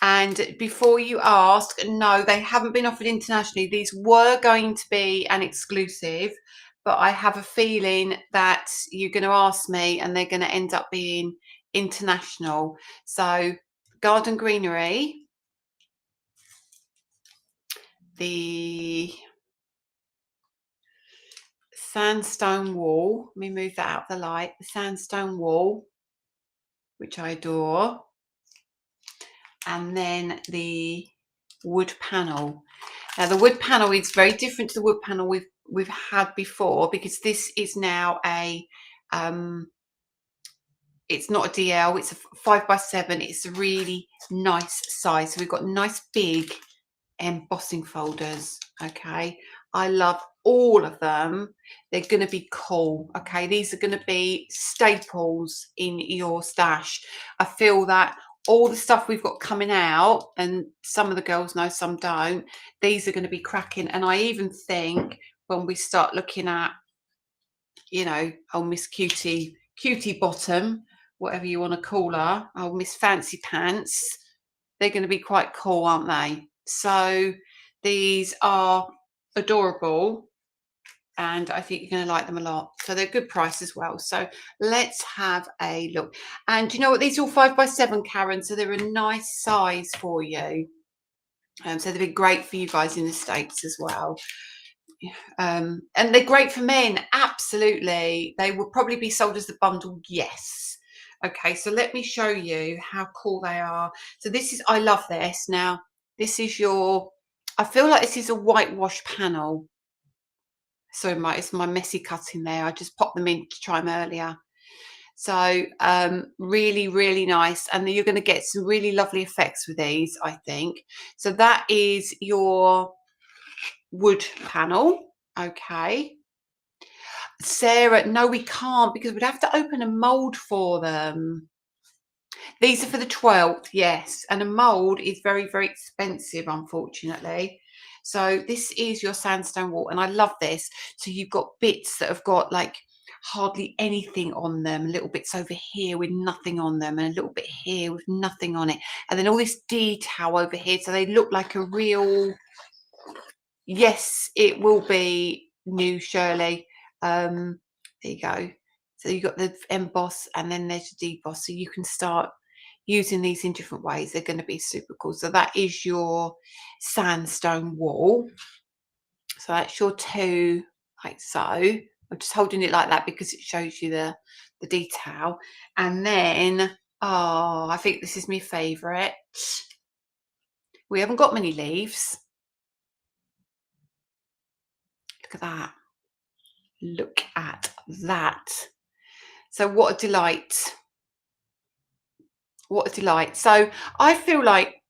Speaker 1: And before you ask, no, they haven't been offered internationally. These were going to be an exclusive, but I have a feeling that you're going to ask me and they're going to end up being international. So garden greenery, the sandstone wall, let me move that out of the light, the sandstone wall, which I adore, and then the wood panel. Now the wood panel is very different to the wood panel we've had before, because this is now a it's not a DL, it's a 5x7. It's a really nice size, so we've got nice big embossing folders. Okay, I love all of them. They're going to be cool. Okay, these are going to be staples in your stash. I feel that all the stuff we've got coming out, and some of the girls know, some don't, these are going to be cracking. And I even think when we start looking at, you know, oh, Miss Cutie Bottom, whatever you want to call her, oh, Miss Fancy Pants, they're going to be quite cool, aren't they? So these are adorable. and I think you're going to like them a lot. So they're good price as well. So let's have a look. And you know what? These are all 5x7, Karen. So they're a nice size for you. So they'd be great for you guys in the States as well. And they're great for men. Absolutely. They will probably be sold as the bundle. Yes. Okay. So let me show you how cool they are. So this is, I love this. Now, this is your, I feel like this is a whitewash panel. So it's my messy cutting there. I just popped them in to try them earlier. So really, really nice. And you're going to get some really lovely effects with these, I think. So that is your wood panel. Okay. Sarah, no, we can't because we'd have to open a mold for them. These are for the 12th, yes. And a mold is very, very expensive, unfortunately. So this is your sandstone wall, and I love this. So you've got bits that have got like hardly anything on them, little bits over here with nothing on them, and a little bit here with nothing on it, and then all this detail over here, so they look like a real, yes, it will be new, Shirley. There you go. So you've got the emboss, and then there's the deboss, so you can start using these in different ways. They're going to be super cool. So that is your sandstone wall. So that's your two, like so. I'm just holding it like that because it shows you the detail. And then, oh, I think this is my favourite. We haven't got many leaves. Look at that. Look at that. So what a delight. What a delight. So I feel like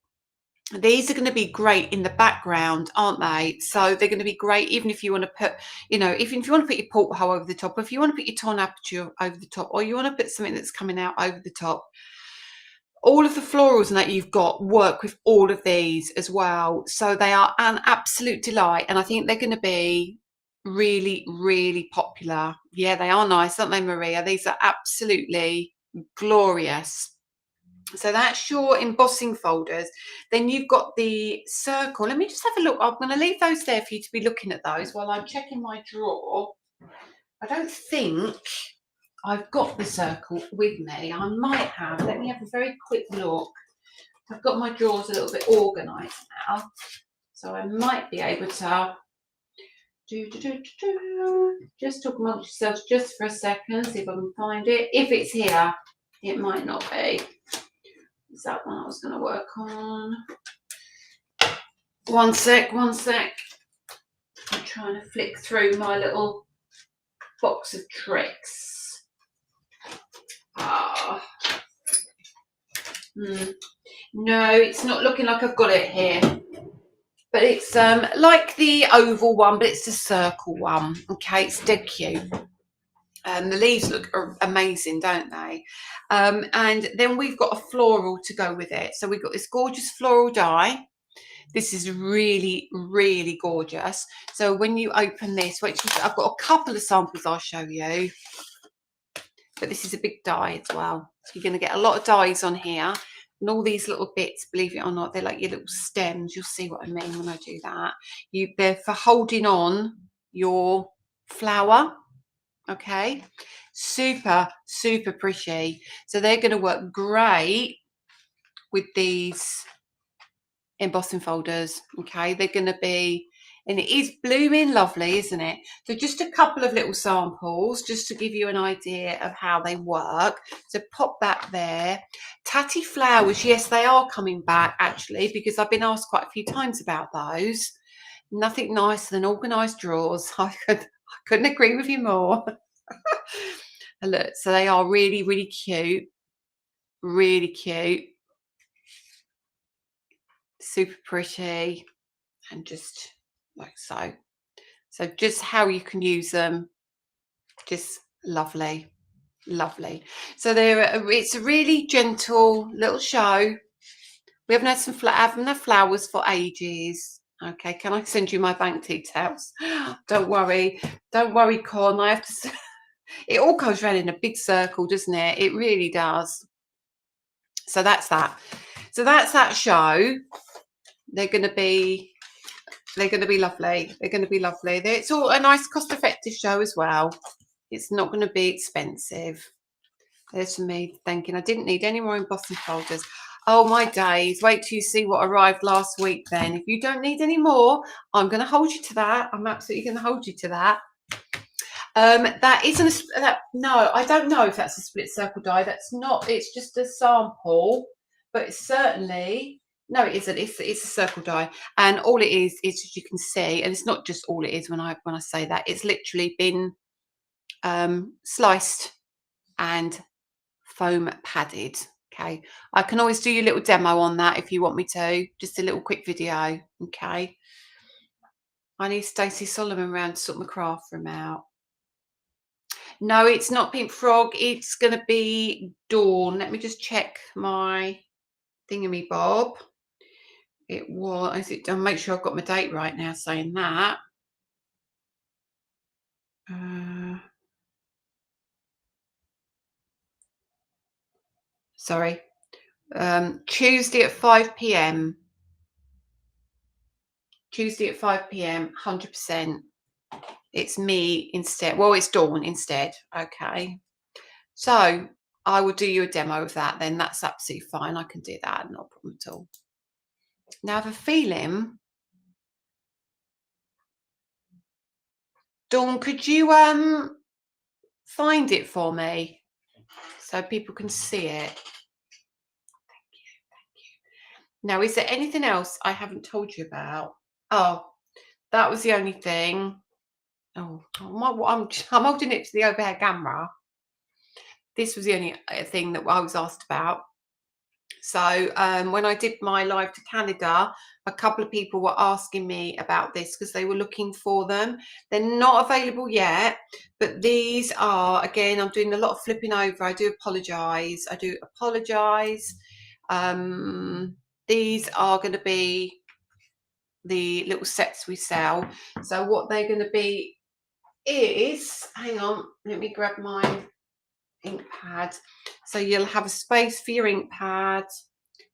Speaker 1: these are going to be great in the background, aren't they? So they're going to be great even if you want to put, you know, if you want to put your porthole over the top, or if you want to put your torn aperture over the top, or you want to put something that's coming out over the top. All of the florals that you've got work with all of these as well. So they are an absolute delight. And I think they're going to be really, really popular. Yeah, they are nice, aren't they, Maria? These are absolutely glorious. So that's your embossing folders. Then you've got the circle. Let me just have a look. I'm going to leave those there for you to be looking at those while I'm checking my drawer. I don't think I've got the circle with me. I might have. Let me have a very quick look. I've got my drawers a little bit organised now, so I might be able to just talk amongst yourselves just for a second, see if I can find it. If it's here, it might not be. Is that one I was going to work on? One sec. I'm trying to flick through my little box of tricks. No, it's not looking like I've got it here. But it's like the oval one, but it's the circle one. Okay, it's dead cute. The leaves look amazing, don't they? And then we've got a floral to go with it. So we've got this gorgeous floral die. This is really, really gorgeous. So when you open this, which I've got a couple of samples I'll show you, but this is a big die as well. So you're going to get a lot of dies on here. And all these little bits, believe it or not, they're like your little stems. You'll see what I mean when I do that. They're for holding on your flower. Okay, super, super pretty. So they're going to work great with these embossing folders. Okay, they're going to be, and it is blooming lovely, isn't it? So just a couple of little samples just to give you an idea of how they work. So pop that there. Tatty flowers, yes, they are coming back actually, because I've been asked quite a few times about those. Nothing nicer than organised drawers. I couldn't agree with you more. Look, so they are really, really cute. Really cute. Super pretty. And just like so. So just how you can use them. Just lovely. Lovely. So it's a really gentle little show. We haven't had flowers for ages. Okay, can I send you my bank details? Don't worry, Con. I have to. It all goes around in a big circle, doesn't it? It really does. So that's that. So that's that show. They're going to be They're going to be lovely. They're going to be lovely. It's all a nice cost-effective show as well. It's not going to be expensive. There's me thinking I didn't need any more embossing folders. Oh my days, wait till you see what arrived last week then. If you don't need any more, I'm going to hold you to that. I'm absolutely going to hold you to that. That isn't no, I don't know if that's a split circle die. That's not, it's just a sample, but it's certainly, no, it isn't. It's a circle die. And all it is as you can see, and it's not just all it is when I say that, it's literally been sliced and foam padded. Okay, I can always do you a little demo on that if you want me to, just a little quick video. Okay, I need Stacey Solomon round to sort my craft room out. No, it's not Pink Frog, it's going to be Dawn. Let me just check my thingy bob. It was, I'll make sure I've got my date right now saying that. Sorry, Tuesday at 5 p.m. Tuesday at 5 p.m. 100%. It's me instead. Well, it's Dawn instead. Okay, so I will do you a demo of that then. That's absolutely fine. I can do that, no problem at all. Now I have a feeling, Dawn, could you find it for me so people can see it? Thank you. Now, is there anything else I haven't told you about? Oh, that was the only thing. Oh, I'm holding it to the overhead camera. This was the only thing that I was asked about. So when I did my live to Canada, a couple of people were asking me about this because they were looking for them. They're not available yet, but these are, again, I'm doing a lot of flipping over. I do apologize. These are going to be the little sets we sell. So what they're going to be is, hang on, let me grab my ink pad. So you'll have a space for your ink pad.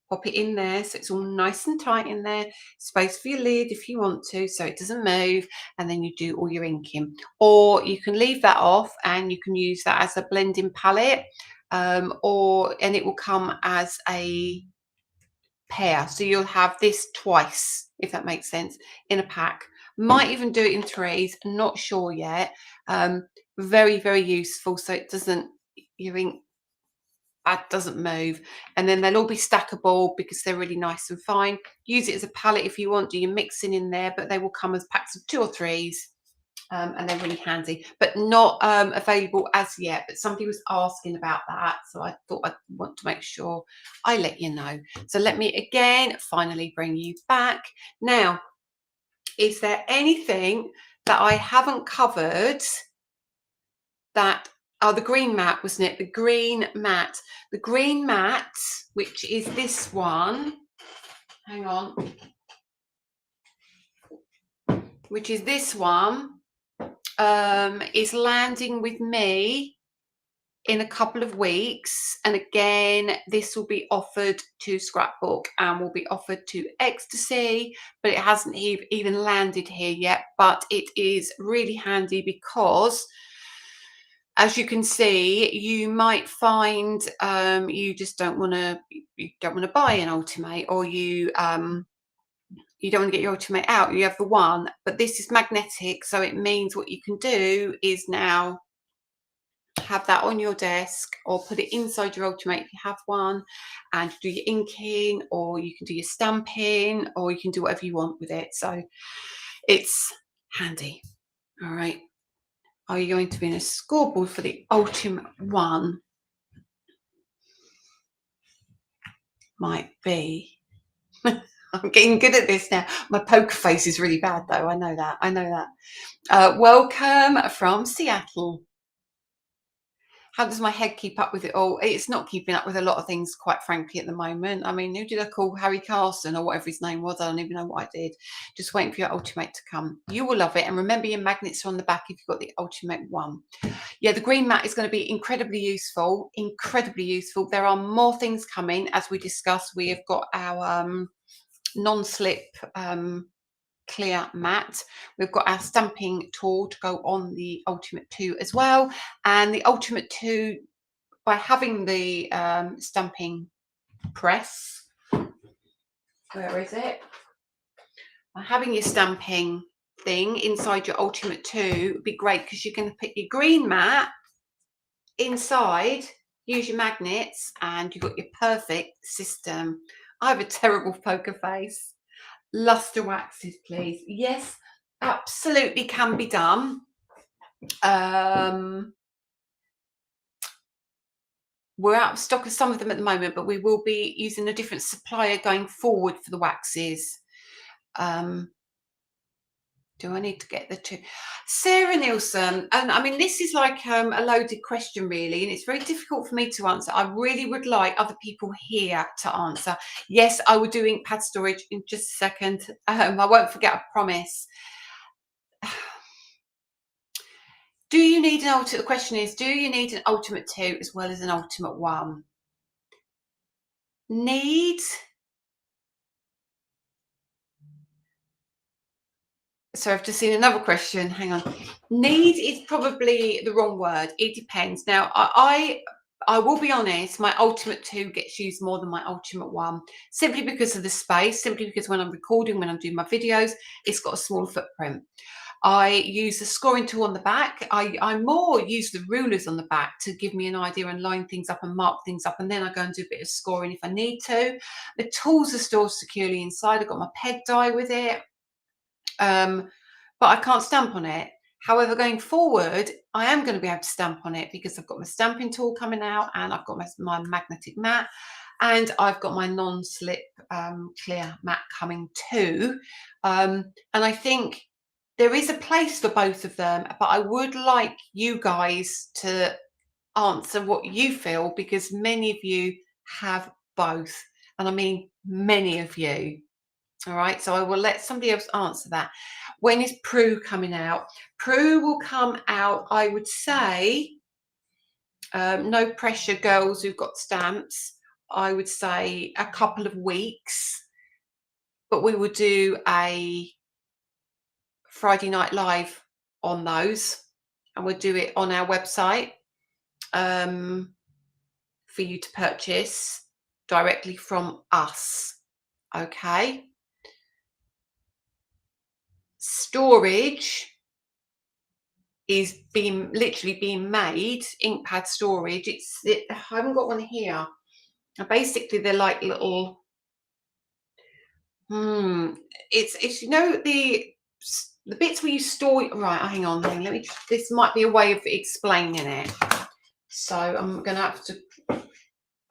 Speaker 1: Pop it in there so it's all nice and tight in there. Space for your lid if you want to, so it doesn't move, and then you do all your inking. Or you can leave that off and you can use that as a blending palette, and it will come as a pair. So you'll have this twice, if that makes sense, in a pack. Might even do it in threes, not sure yet. Very, very useful, so it doesn't, your ink doesn't move, and then they'll all be stackable because they're really nice and fine. Use it as a palette if you want, do your mixing in there, but they will come as packs of 2 or 3s, and they're really handy, but not available as yet. But somebody was asking about that, so I thought I'd want to make sure I let you know. So let me again finally bring you back. Now, is there anything that I haven't covered that, oh, the green mat, wasn't it? The green mat. The green mat, which is this one. Hang on. Which is this one, is landing with me in a couple of weeks. And again, this will be offered to Scrapbook and will be offered to Ecstasy, but it hasn't even landed here yet. But it is really handy because, as you can see, you might find you just don't want to buy an Ultimate, or you don't want to get your Ultimate out. You have the one, but this is magnetic, so it means what you can do is now have that on your desk, or put it inside your Ultimate if you have one, and do your inking, or you can do your stamping, or you can do whatever you want with it. So it's handy. All right. Are you going to be in a scoreboard for the Ultimate one? Might be. I'm getting good at this now. My poker face is really bad, though. I know that. Welcome from Seattle. How does my head keep up with it all? It's not keeping up with a lot of things, quite frankly, at the moment. I mean, who did I call? Harry Carson or whatever his name was? I don't even know what I did. Just waiting for your Ultimate to come. You will love it. And remember, your magnets are on the back if you've got the Ultimate one. Yeah, the green mat is going to be incredibly useful. Incredibly useful. There are more things coming, as we discussed. We have got our non-slip clear matte. We've got our stamping tool to go on the Ultimate 2 as well. And the Ultimate 2, by having the stamping press, where is it? By having your stamping thing inside your Ultimate 2 would be great, because you can put your green mat inside, use your magnets, and you've got your perfect system. I have a terrible poker face. Luster waxes, please. Yes, absolutely can be done. We're out of stock of some of them at the moment, but we will be using a different supplier going forward for the waxes. Do I need to get the two? Sarah Nielsen, and I mean, this is like a loaded question, really, and it's very difficult for me to answer. I really would like other people here to answer. Yes, I will do ink pad storage in just a second. I won't forget, I promise. Do you need an ultimate? The question is, do you need an Ultimate 2 as well as an Ultimate 1? Need? So I've just seen another question. Hang on. Need is probably the wrong word. It depends. Now, I will be honest, my Ultimate 2 gets used more than my Ultimate 1, simply because of the space, simply because when I'm recording, when I'm doing my videos, it's got a small footprint. I use the scoring tool on the back. I more use the rulers on the back to give me an idea and line things up and mark things up, and then I go and do a bit of scoring if I need to. The tools are stored securely inside. I've got my peg die with it, but I can't stamp on it. However, going forward, I am going to be able to stamp on it, because I've got my stamping tool coming out, and I've got my magnetic mat, and I've got my non-slip clear mat coming too. And I think there is a place for both of them, but I would like you guys to answer what you feel, because many of you have both, and I mean many of you. All right, so I will let somebody else answer that. When is Prue coming out? Prue will come out, I would say, no pressure, girls who've got stamps, I would say a couple of weeks, but we will do a Friday Night Live on those, and we'll do it on our website for you to purchase directly from us. Okay. Storage is literally being made, ink pad storage. I haven't got one here. Basically, they're like little it's you know, the bits where you store, right? Hang on, let me, this might be a way of explaining it, so I'm gonna have to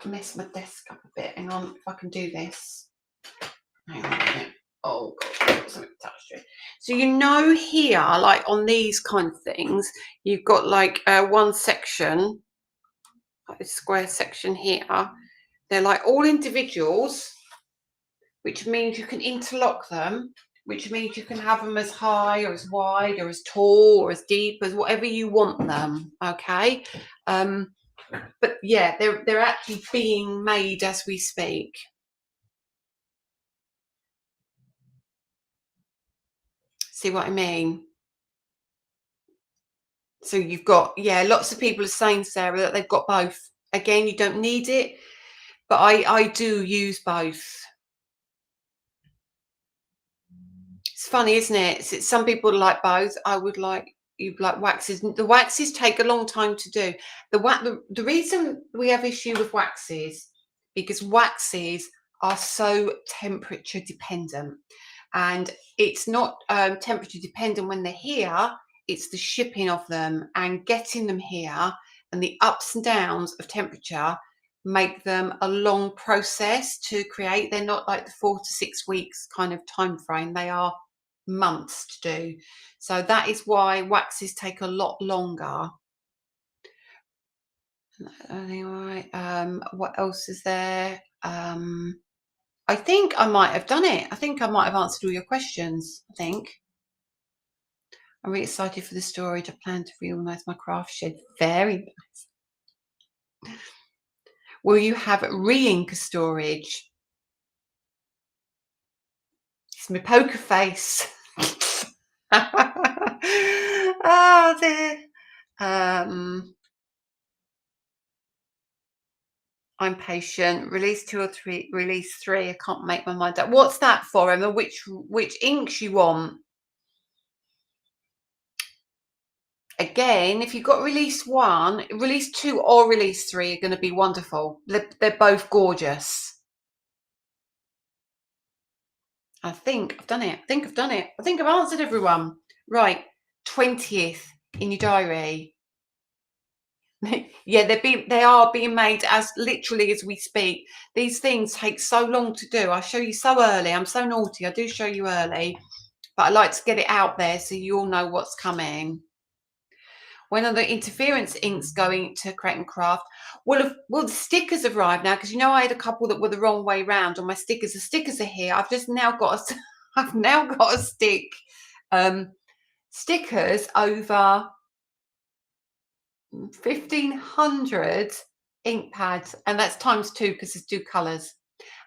Speaker 1: mess my desk up a bit. Hang on, if I can do this. Hang on a minute. Oh god, something touched it. So you know, here, like on these kind of things, you've got like one section, like this square section here. They're like all individuals, which means you can interlock them, which means you can have them as high or as wide or as tall or as deep as whatever you want them. Okay. But yeah, they're actually being made as we speak. See what I mean? So you've got, yeah, lots of people are saying, Sarah, that they've got both. Again, you don't need it, but I do use both. It's funny, isn't it? Some people like both. I would like, you like waxes. The waxes take a long time to do. The reason we have issue with waxes, because waxes are so temperature dependent, and it's not temperature dependent when they're here. It's the shipping of them and getting them here, and the ups and downs of temperature make them a long process to create. They're not like the 4 to 6 weeks kind of time frame. They are months to do. So that is why waxes take a lot longer. Anyway, what else is there? I think I might have done it. I think I might have answered all your questions. I think. I'm really excited for the storage. I plan to reorganize my craft shed. Very nice. Will you have re-ink storage? It's my poker face. Oh dear. Um, I'm patient. Release 2 or 3. Release 3. I can't make my mind up. What's that for, Emma? Which inks you want? Again, if you've got release 1, release 2 or release 3 are going to be wonderful. They're both gorgeous. I think I've done it. I think I've done it. I think I've answered everyone. Right, 20th in your diary. Yeah, they are being made as literally as we speak. These things take so long to do. I show you so early. I'm so naughty. I do show you early, but I like to get it out there so you all know what's coming. When are the interference inks going to Create and Craft? Well, the stickers have arrived now, because you know I had a couple that were the wrong way round on my stickers. The stickers are here. I've just now got I've now got to stick stickers over 1,500 ink pads, and that's times 2 because there's 2 colours.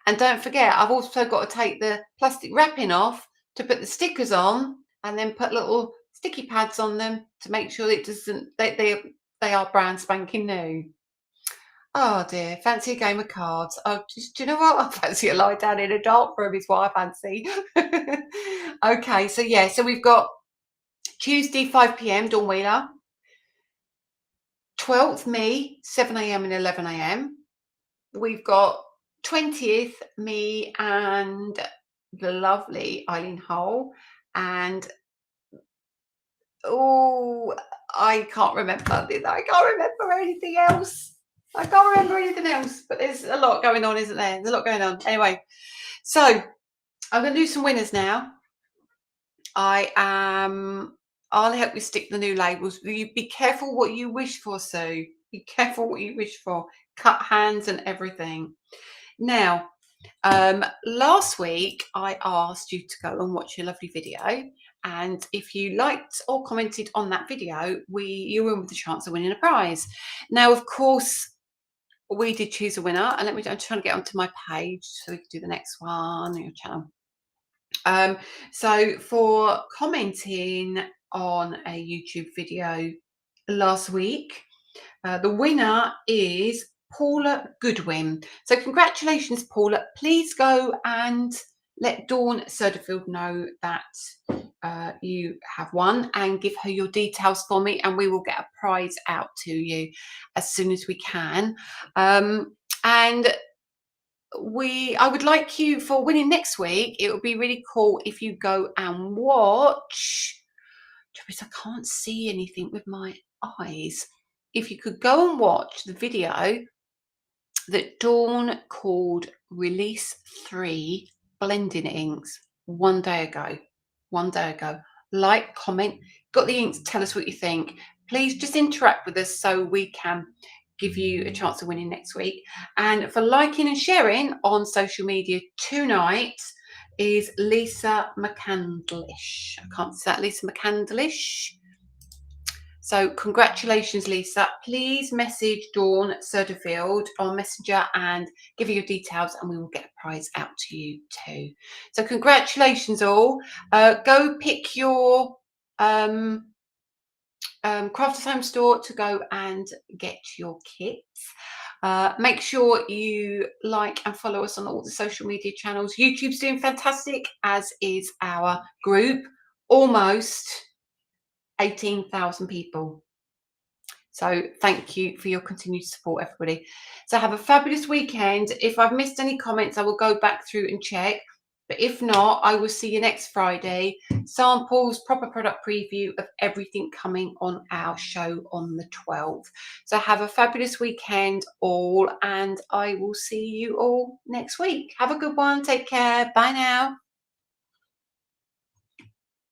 Speaker 1: And don't forget, I've also got to take the plastic wrapping off to put the stickers on, and then put little sticky pads on them to make sure it doesn't. They are brand spanking new. Oh dear, fancy a game of cards. Oh, do you know what? I fancy a lie down in a dark room is what I fancy. Okay, so yeah, so we've got Tuesday 5 p.m. Dawn Wheeler. 12th me 7 a.m. and 11 a.m. We've got 20th me and the lovely Eileen Hole, and oh, I can't remember. I can't remember anything else. I can't remember anything else, but there's a lot going on, isn't there? There's a lot going on. Anyway, so I'm going to do some winners now. I'll help you stick the new labels. You be careful what you wish for, Sue. Be careful what you wish for. Cut hands and everything. Now, last week I asked you to go and watch a lovely video, and if you liked or commented on that video, you were with the chance of winning a prize. Now, of course, we did choose a winner, and I'm trying to get onto my page so we can do the next one on your channel. So for commenting on a YouTube video last week, the winner is Paula Goodwin. So congratulations, Paula. Please go and let Dawn Soderfield know that you have won, and give her your details for me, and we will get a prize out to you as soon as we can. And I would like you, for winning next week, it would be really cool if you go and watch. I can't see anything with my eyes. If you could go and watch the video that Dawn called Release 3 Blending Inks one day ago. Like, comment, got the inks, tell us what you think. Please just interact with us so we can give you a chance of winning next week. And for liking and sharing on social media tonight is Lisa McCandlish. I can't say that, Lisa McCandlish. So congratulations, Lisa. Please message Dawn Soderfield on Messenger and give her your details, and we will get a prize out to you too. So congratulations all. Go pick your Crafters Home store to go and get your kits. Make sure you like and follow us on all the social media channels. YouTube's doing fantastic, as is our group. Almost 18,000 people. So thank you for your continued support, everybody. So have a fabulous weekend. If I've missed any comments, I will go back through and check. But if not, I will see you next Friday. Samples, proper product preview of everything coming on our show on the 12th. So have a fabulous weekend all, and I will see you all next week. Have a good one. Take care. Bye now.